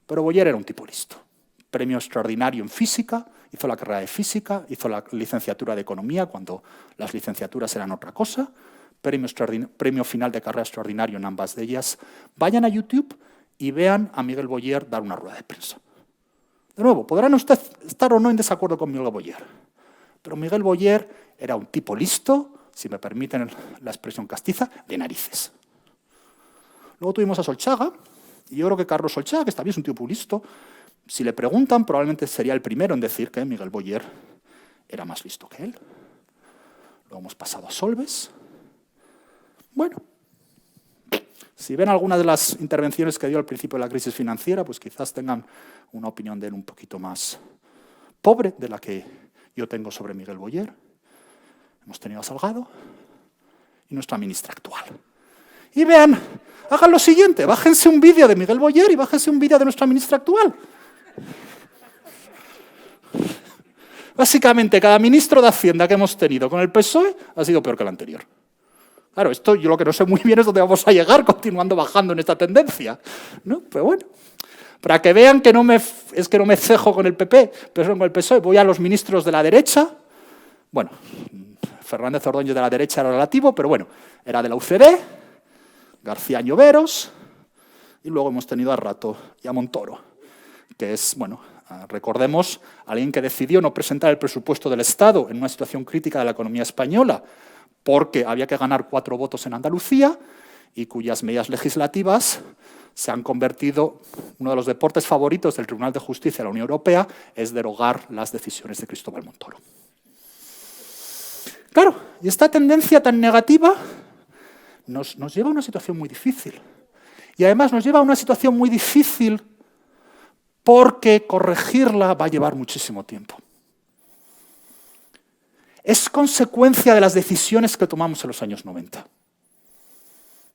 pero Boyer era un tipo listo. Premio extraordinario en física, hizo la carrera de física, hizo la licenciatura de economía cuando las licenciaturas eran otra cosa, premio final de carrera extraordinario en ambas de ellas. Vayan a YouTube y vean a Miguel Boyer dar una rueda de prensa. De nuevo, podrán ustedes estar o no en desacuerdo con Miguel Boyer, pero Miguel Boyer era un tipo listo, si me permiten la expresión castiza, de narices. Luego tuvimos a Solchaga, y yo creo que Carlos Solchaga, que también es un tipo listo, si le preguntan, probablemente sería el primero en decir que Miguel Boyer era más listo que él. Luego hemos pasado a Solbes. Bueno, si ven algunas de las intervenciones que dio al principio de la crisis financiera, pues quizás tengan una opinión de él un poquito más pobre de la que yo tengo sobre Miguel Boyer. Hemos tenido a Salgado y nuestra ministra actual. Y vean, hagan lo siguiente, bájense un vídeo de Miguel Boyer y bájense un vídeo de nuestra ministra actual. Básicamente, cada ministro de Hacienda que hemos tenido con el PSOE ha sido peor que el anterior. Claro, esto yo lo que no sé muy bien es dónde vamos a llegar continuando bajando en esta tendencia, ¿no? Pero bueno, para que vean que no me cejo con el PP, pero con el PSOE, voy a los ministros de la derecha. Bueno, Fernández Ordóñez de la derecha era relativo, pero bueno, era de la UCD, García Lloveros, y luego hemos tenido a Rato y a Montoro, que es, bueno, recordemos, alguien que decidió no presentar el presupuesto del Estado en una situación crítica de la economía española, porque había que ganar 4 votos en Andalucía y cuyas medidas legislativas se han convertido, uno de los deportes favoritos del Tribunal de Justicia de la Unión Europea es derogar las decisiones de Cristóbal Montoro. Claro, y esta tendencia tan negativa nos lleva a una situación muy difícil. Y además nos lleva a una situación muy difícil porque corregirla va a llevar muchísimo tiempo. Es consecuencia de las decisiones que tomamos en los años 90.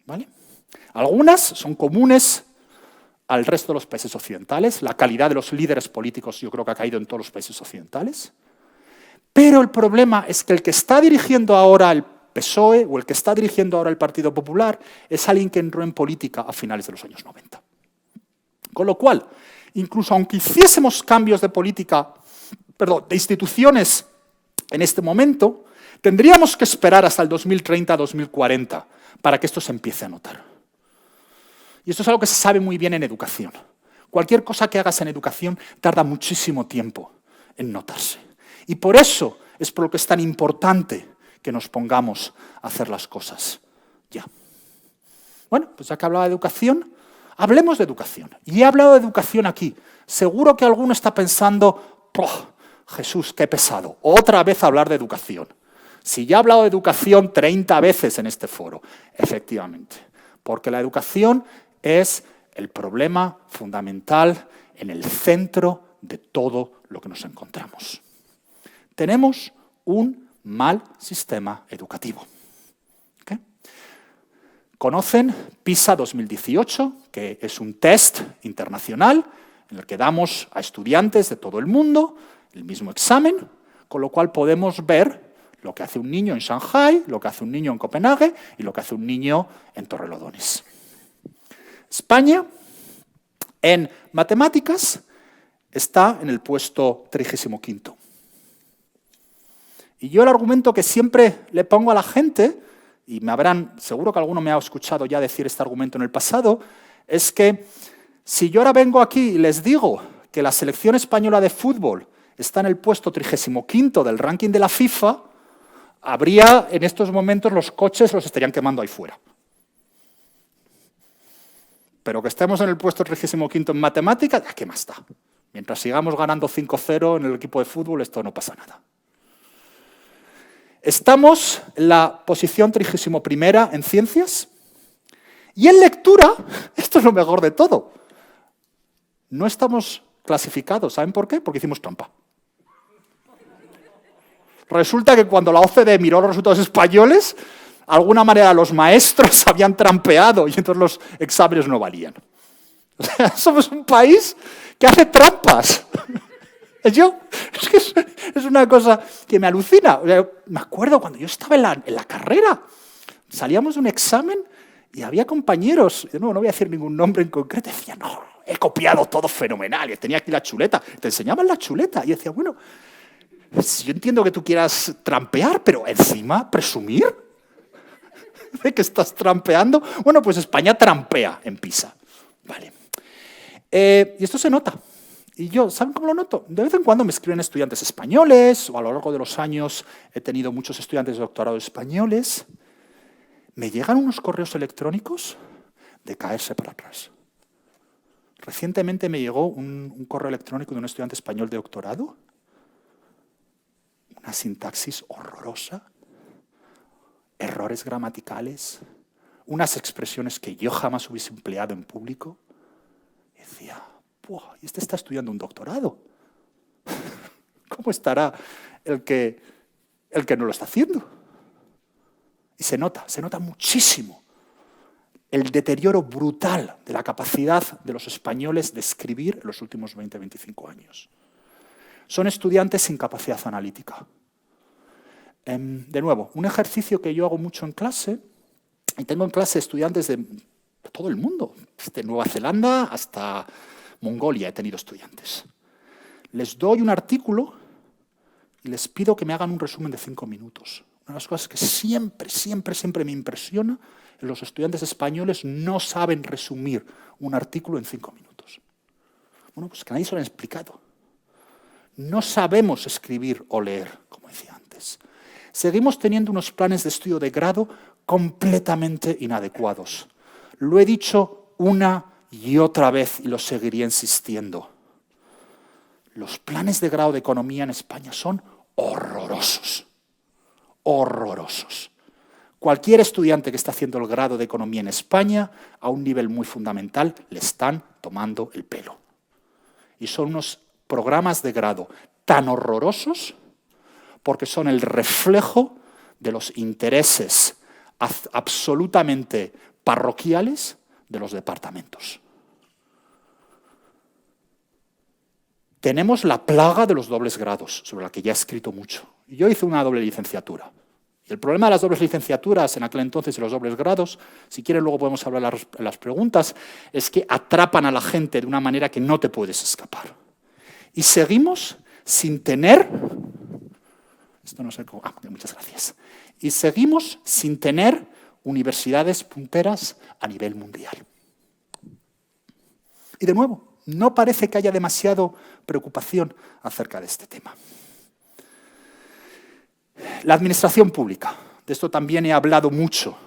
¿Vale? Algunas son comunes al resto de los países occidentales. La calidad de los líderes políticos yo creo que ha caído en todos los países occidentales. Pero el problema es que el que está dirigiendo ahora el PSOE o el que está dirigiendo ahora el Partido Popular es alguien que entró en política a finales de los años 90. Con lo cual, incluso aunque hiciésemos cambios de política, de instituciones en este momento, tendríamos que esperar hasta el 2030-2040 para que esto se empiece a notar. Y esto es algo que se sabe muy bien en educación. Cualquier cosa que hagas en educación tarda muchísimo tiempo en notarse. Y por eso es por lo que es tan importante que nos pongamos a hacer las cosas ya. Bueno, pues ya que hablaba de educación, hablemos de educación. Y he hablado de educación aquí. Seguro que alguno está pensando, ¡oh, Jesús, qué pesado! Otra vez hablar de educación. Si ya he hablado de educación 30 veces en este foro. Efectivamente, porque la educación es el problema fundamental en el centro de todo lo que nos encontramos. Tenemos un mal sistema educativo. ¿Okay? Conocen PISA 2018, que es un test internacional en el que damos a estudiantes de todo el mundo el mismo examen, con lo cual podemos ver lo que hace un niño en Shanghái, lo que hace un niño en Copenhague y lo que hace un niño en Torrelodones. España, en matemáticas, está en el puesto 35. Y yo el argumento que siempre le pongo a la gente, y seguro que alguno me ha escuchado ya decir este argumento en el pasado, es que si yo ahora vengo aquí y les digo que la selección española de fútbol está en el puesto 35 del ranking de la FIFA, en estos momentos los coches los estarían quemando ahí fuera. pero que estemos en el puesto 35º en matemáticas, ¿qué más da? Mientras sigamos ganando 5-0 en el equipo de fútbol, esto no pasa nada. Estamos en la posición 31ª en ciencias y en lectura, esto es lo mejor de todo, no estamos clasificados. ¿Saben por qué? Porque hicimos trampa. Resulta que cuando la OCDE miró los resultados españoles, de alguna manera los maestros habían trampeado y entonces los exámenes no valían. O sea, somos un país que hace trampas. Es una cosa que me alucina. Me acuerdo cuando yo estaba en la carrera, salíamos de un examen y había compañeros, no voy a decir ningún nombre en concreto, decían, no, he copiado todo fenomenal, y tenía aquí la chuleta. Te enseñaban la chuleta y decía, bueno, yo entiendo que tú quieras trampear, pero encima presumir de que estás trampeando. Bueno, pues España trampea en PISA. Vale. Y esto se nota. Y yo, ¿saben cómo lo noto? De vez en cuando me escriben estudiantes españoles, o a lo largo de los años he tenido muchos estudiantes de doctorado españoles. Me llegan unos correos electrónicos de caerse para atrás. Recientemente me llegó un correo electrónico de un estudiante español de doctorado. Una sintaxis horrorosa, errores gramaticales, unas expresiones que yo jamás hubiese empleado en público. Y decía, ¿y este está estudiando un doctorado? ¿Cómo estará el que no lo está haciendo? Y se nota muchísimo el deterioro brutal de la capacidad de los españoles de escribir en los últimos 20-25 años. Son estudiantes sin capacidad analítica. De nuevo, un ejercicio que yo hago mucho en clase, y tengo en clase estudiantes de todo el mundo, desde Nueva Zelanda hasta Mongolia he tenido estudiantes. Les doy un artículo y les pido que me hagan un resumen de 5 minutos. Una de las cosas que siempre me impresiona es que los estudiantes españoles no saben resumir un artículo en 5 minutos. Bueno, pues que nadie se lo ha explicado. No sabemos escribir o leer, como decía antes. Seguimos teniendo unos planes de estudio de grado completamente inadecuados. Lo he dicho una y otra vez y lo seguiría insistiendo. Los planes de grado de economía en España son horrorosos. Horrorosos. Cualquier estudiante que está haciendo el grado de economía en España, a un nivel muy fundamental, le están tomando el pelo. Y son unos programas de grado tan horrorosos porque son el reflejo de los intereses absolutamente parroquiales de los departamentos. Tenemos la plaga de los dobles grados, sobre la que ya he escrito mucho. Yo hice una doble licenciatura. Y el problema de las dobles licenciaturas en aquel entonces y los dobles grados, si quieren luego podemos hablar en las preguntas, es que atrapan a la gente de una manera que no te puedes escapar. Y seguimos sin tener... Esto no sé cómo... muchas gracias. Y seguimos sin tener universidades punteras a nivel mundial. Y de nuevo, no parece que haya demasiada preocupación acerca de este tema. La administración pública. De esto también he hablado mucho.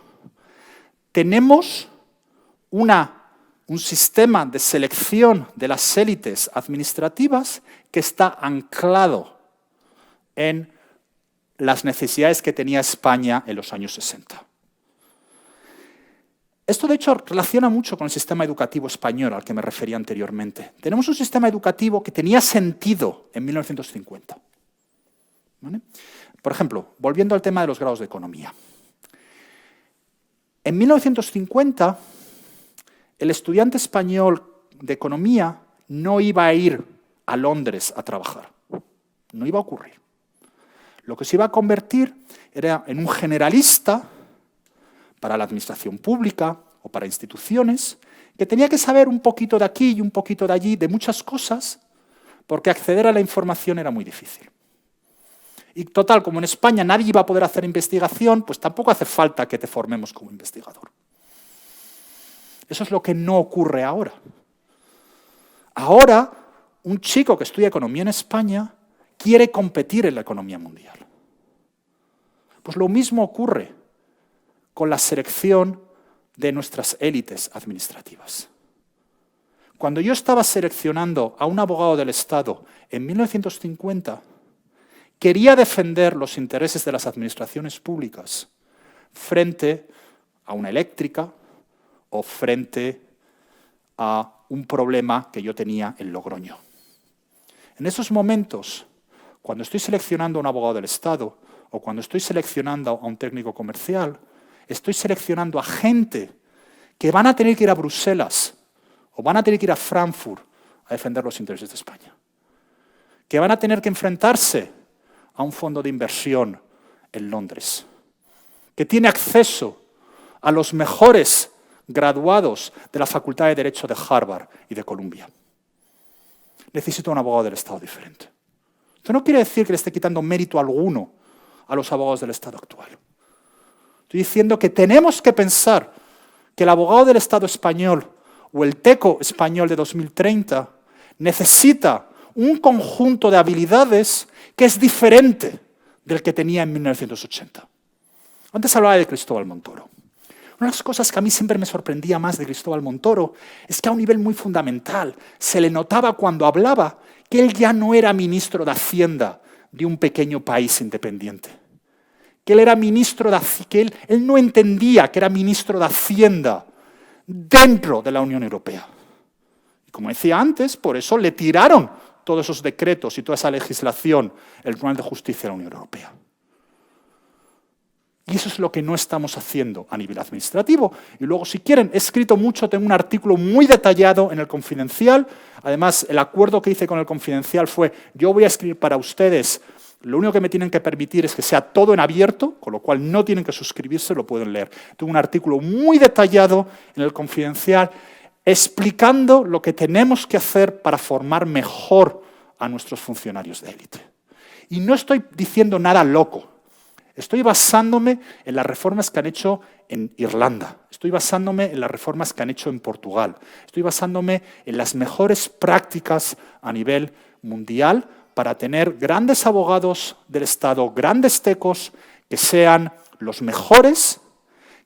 Tenemos un sistema de selección de las élites administrativas que está anclado en las necesidades que tenía España en los años 60. Esto, de hecho, relaciona mucho con el sistema educativo español al que me refería anteriormente. Tenemos un sistema educativo que tenía sentido en 1950. ¿Vale? Por ejemplo, volviendo al tema de los grados de economía. En 1950, el estudiante español de economía no iba a ir a Londres a trabajar. No iba a ocurrir. Lo que se iba a convertir era en un generalista para la administración pública o para instituciones, que tenía que saber un poquito de aquí y un poquito de allí, de muchas cosas, porque acceder a la información era muy difícil. Y total, como en España nadie iba a poder hacer investigación, pues tampoco hace falta que te formemos como investigador. Eso es lo que no ocurre ahora. Ahora, un chico que estudia economía en España quiere competir en la economía mundial. Pues lo mismo ocurre con la selección de nuestras élites administrativas. cuando yo estaba seleccionando a un abogado del Estado en 1950, quería defender los intereses de las administraciones públicas frente a una eléctrica o frente a un problema que yo tenía en Logroño. En esos momentos, cuando estoy seleccionando a un abogado del Estado o cuando estoy seleccionando a un técnico comercial, estoy seleccionando a gente que van a tener que ir a Bruselas o van a tener que ir a Frankfurt a defender los intereses de España, que van a tener que enfrentarse a un fondo de inversión en Londres, que tiene acceso a los mejores graduados de la Facultad de Derecho de Harvard y de Columbia. Necesito un abogado del Estado diferente. Esto no quiere decir que le esté quitando mérito alguno a los abogados del Estado actual. Estoy diciendo que tenemos que pensar que el abogado del Estado español o el TECO español de 2030 necesita un conjunto de habilidades que es diferente del que tenía en 1980. Antes hablaba de Cristóbal Montoro. Una de las cosas que a mí siempre me sorprendía más de Cristóbal Montoro es que a un nivel muy fundamental se le notaba cuando hablaba que él ya no era ministro de Hacienda de un pequeño país independiente. Que él era ministro que él no entendía que era ministro de Hacienda dentro de la Unión Europea. Y como decía antes, por eso le tiraron todos esos decretos y toda esa legislación el Tribunal de Justicia de la Unión Europea. Y eso es lo que no estamos haciendo a nivel administrativo. Y luego, si quieren, he escrito mucho, tengo un artículo muy detallado en El Confidencial. Además, el acuerdo que hice con El Confidencial fue, yo voy a escribir para ustedes, lo único que me tienen que permitir es que sea todo en abierto, con lo cual no tienen que suscribirse, lo pueden leer. Tengo un artículo muy detallado en El Confidencial explicando lo que tenemos que hacer para formar mejor a nuestros funcionarios de élite. Y no estoy diciendo nada loco. Estoy basándome en las reformas que han hecho en Irlanda, estoy basándome en las reformas que han hecho en Portugal, estoy basándome en las mejores prácticas a nivel mundial para tener grandes abogados del Estado, grandes tecos, que sean los mejores,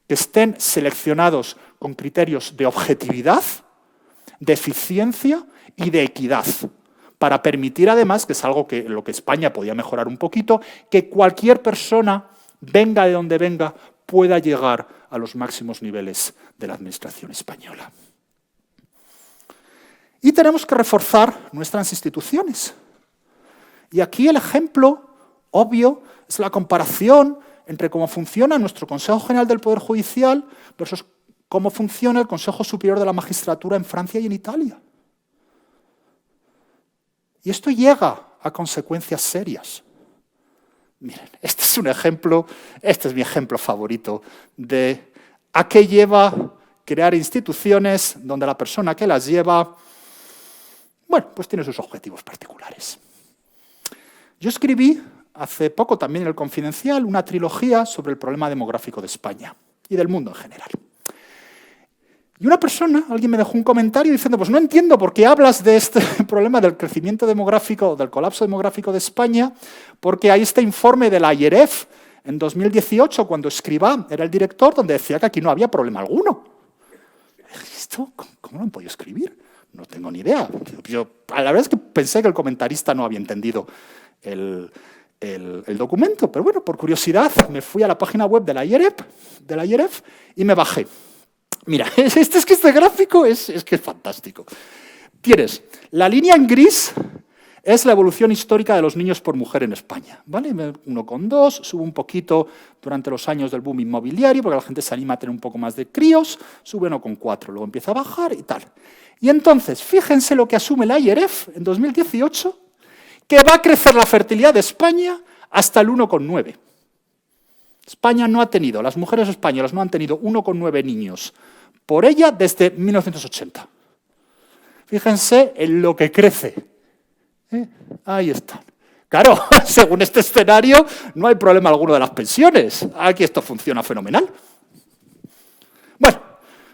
que estén seleccionados con criterios de objetividad, de eficiencia y de equidad, para permitir además, que es algo que lo que España podía mejorar un poquito, que cualquier persona, venga de donde venga, pueda llegar a los máximos niveles de la administración española. Y tenemos que reforzar nuestras instituciones. Y aquí el ejemplo obvio es la comparación entre cómo funciona nuestro Consejo General del Poder Judicial versus cómo funciona el Consejo Superior de la Magistratura en Francia y en Italia. Y esto llega a consecuencias serias. Miren, este es un ejemplo, este es mi ejemplo favorito de a qué lleva crear instituciones donde la persona que las lleva, bueno, pues tiene sus objetivos particulares. Yo escribí hace poco también en El Confidencial una trilogía sobre el problema demográfico de España y del mundo en general. Y una persona, alguien me dejó un comentario diciendo, pues no entiendo por qué hablas de este problema del crecimiento demográfico, del colapso demográfico de España, porque hay este informe de la IEREF en 2018, cuando Escrivá era el director, donde decía que aquí no había problema alguno. ¿Esto cómo lo han podido escribir? No tengo ni idea. La verdad es que pensé que el comentarista no había entendido el documento, pero bueno, por curiosidad me fui a la página web de la IEREF y me bajé. Mira, este gráfico es que es fantástico. Tienes la línea en gris, es la evolución histórica de los niños por mujer en España, ¿vale? 1,2, sube un poquito durante los años del boom inmobiliario, porque la gente se anima a tener un poco más de críos, sube 1,4, luego empieza a bajar y tal. Y entonces, fíjense lo que asume la IEREF en 2018, que va a crecer la fertilidad de España hasta el 1,9. España no ha tenido, las mujeres españolas no han tenido 1,9 niños por ella desde 1980. Fíjense en lo que crece. Ahí están. Claro, según este escenario, no hay problema alguno de las pensiones. Aquí esto funciona fenomenal. Bueno,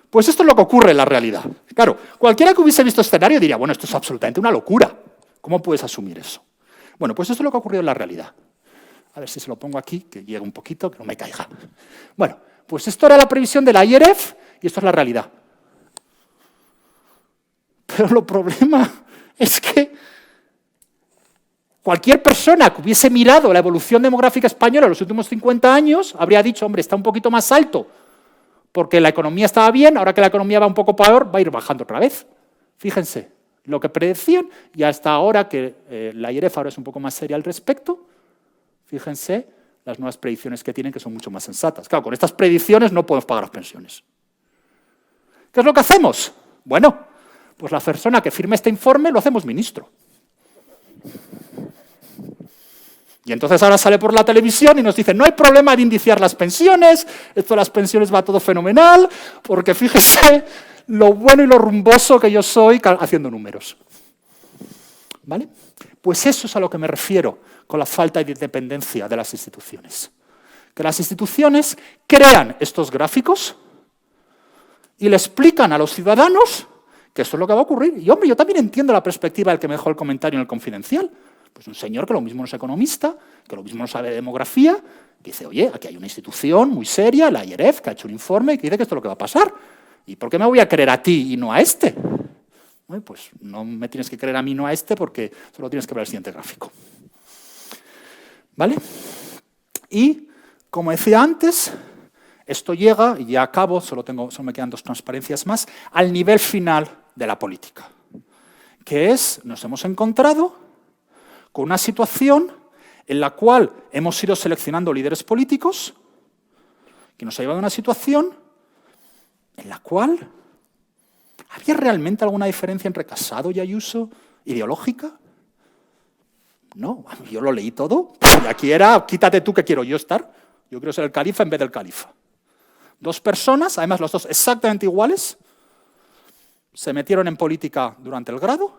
pues esto es lo que ocurre en la realidad. Claro, cualquiera que hubiese visto este escenario diría, bueno, esto es absolutamente una locura. ¿Cómo puedes asumir eso? Bueno, pues esto es lo que ha ocurrido en la realidad. A ver si se lo pongo aquí, que llegue un poquito, que no me caiga. Bueno, pues esto era la previsión de la IEREF y esto es la realidad. Pero el problema es que cualquier persona que hubiese mirado la evolución demográfica española en los últimos 50 años habría dicho, hombre, está un poquito más alto porque la economía estaba bien, ahora que la economía va un poco peor, va a ir bajando otra vez. Fíjense, lo que predecían, y hasta ahora que la IREF ahora es un poco más seria al respecto, fíjense las nuevas predicciones que tienen, que son mucho más sensatas. Claro, con estas predicciones no podemos pagar las pensiones. ¿Qué es lo que hacemos? Bueno, pues la persona que firme este informe lo hacemos ministro. Y entonces ahora sale por la televisión y nos dice, no hay problema de indiciar las pensiones, esto de las pensiones va todo fenomenal, porque fíjese lo bueno y lo rumboso que yo soy haciendo números. ¿Vale? Pues eso es a lo que me refiero con la falta de independencia de las instituciones. Que las instituciones crean estos gráficos y le explican a los ciudadanos que esto es lo que va a ocurrir. Y hombre, yo también entiendo la perspectiva del que me dejó el comentario en el Confidencial. Pues un señor que lo mismo no es economista, que lo mismo no sabe de demografía, dice, oye, aquí hay una institución muy seria, la IREF, que ha hecho un informe que dice que esto es lo que va a pasar. ¿Y por qué me voy a creer a ti y no a este? Bueno, pues no me tienes que creer a mí, no a este, porque solo tienes que ver el siguiente gráfico. ¿Vale? Y, como decía antes, esto llega, y ya acabo, solo me quedan 2 transparencias más, al nivel final de la política, que es, nos hemos encontrado con una situación en la cual hemos ido seleccionando líderes políticos, que nos ha llevado a una situación en la cual ¿había realmente alguna diferencia entre Casado y Ayuso ideológica? No, yo lo leí todo, y aquí era, quítate tú que quiero yo estar, yo quiero ser el califa en vez del califa. 2 personas, además los 2 exactamente iguales, se metieron en política durante el grado,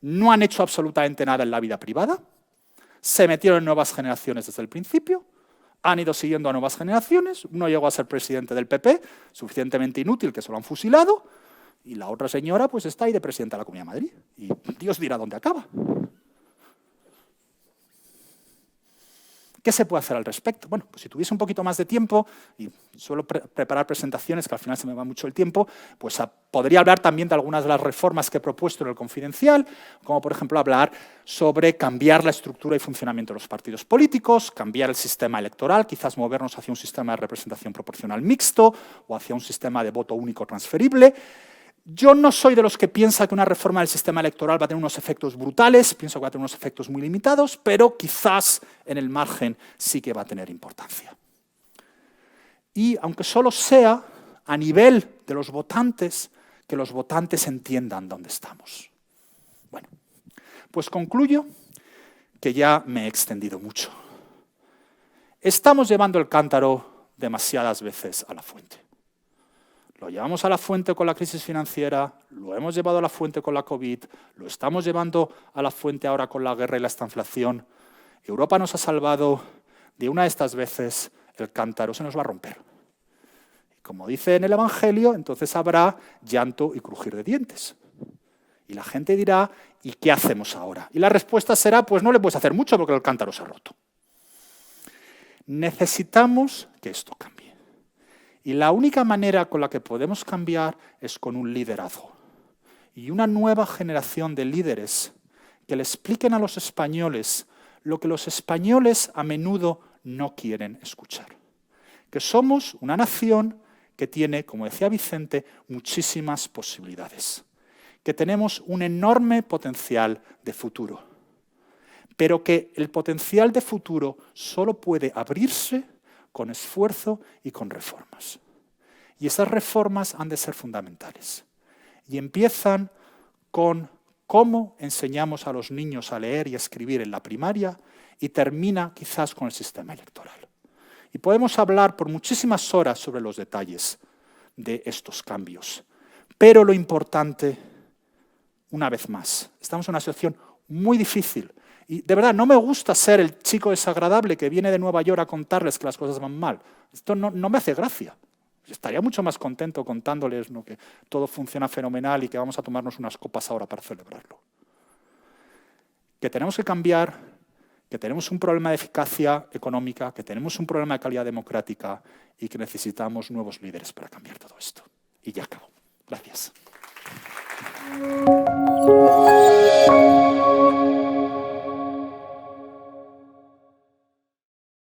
no han hecho absolutamente nada en la vida privada, se metieron en nuevas generaciones desde el principio, han ido siguiendo a nuevas generaciones, uno llegó a ser presidente del PP, suficientemente inútil que se lo han fusilado, y la otra señora pues está ahí de presidenta de la Comunidad de Madrid, y Dios dirá dónde acaba. ¿Qué se puede hacer al respecto? Bueno, pues si tuviese un poquito más de tiempo, y suelo preparar presentaciones que al final se me va mucho el tiempo, pues podría hablar también de algunas de las reformas que he propuesto en el Confidencial, como por ejemplo hablar sobre cambiar la estructura y funcionamiento de los partidos políticos, cambiar el sistema electoral, quizás movernos hacia un sistema de representación proporcional mixto o hacia un sistema de voto único transferible. Yo no soy de los que piensa que una reforma del sistema electoral va a tener unos efectos brutales, pienso que va a tener unos efectos muy limitados, pero quizás en el margen sí que va a tener importancia. Y aunque solo sea a nivel de los votantes, que los votantes entiendan dónde estamos. Bueno, pues concluyo que ya me he extendido mucho. Estamos llevando el cántaro demasiadas veces a la fuente. Lo llevamos a la fuente con la crisis financiera, lo hemos llevado a la fuente con la COVID, lo estamos llevando a la fuente ahora con la guerra y la estanflación. Europa nos ha salvado de una de estas veces, el cántaro se nos va a romper. Y como dice en el Evangelio, entonces habrá llanto y crujir de dientes. Y la gente dirá, ¿y qué hacemos ahora? Y la respuesta será, pues no le puedes hacer mucho porque el cántaro se ha roto. Necesitamos que esto cambie. Y la única manera con la que podemos cambiar es con un liderazgo. Y una nueva generación de líderes que le expliquen a los españoles lo que los españoles a menudo no quieren escuchar. Que somos una nación que tiene, como decía Vicente, muchísimas posibilidades. Que tenemos un enorme potencial de futuro. Pero que el potencial de futuro solo puede abrirse con esfuerzo y con reformas. Y esas reformas han de ser fundamentales. Y empiezan con cómo enseñamos a los niños a leer y a escribir en la primaria y termina quizás con el sistema electoral. Y podemos hablar por muchísimas horas sobre los detalles de estos cambios. Pero lo importante, una vez más, estamos en una situación muy difícil. Y de verdad, no me gusta ser el chico desagradable que viene de Nueva York a contarles que las cosas van mal. Esto no me hace gracia. Estaría mucho más contento contándoles, ¿no?, que todo funciona fenomenal y que vamos a tomarnos unas copas ahora para celebrarlo. Que tenemos que cambiar, que tenemos un problema de eficacia económica, que tenemos un problema de calidad democrática y que necesitamos nuevos líderes para cambiar todo esto. Y ya acabo. Gracias.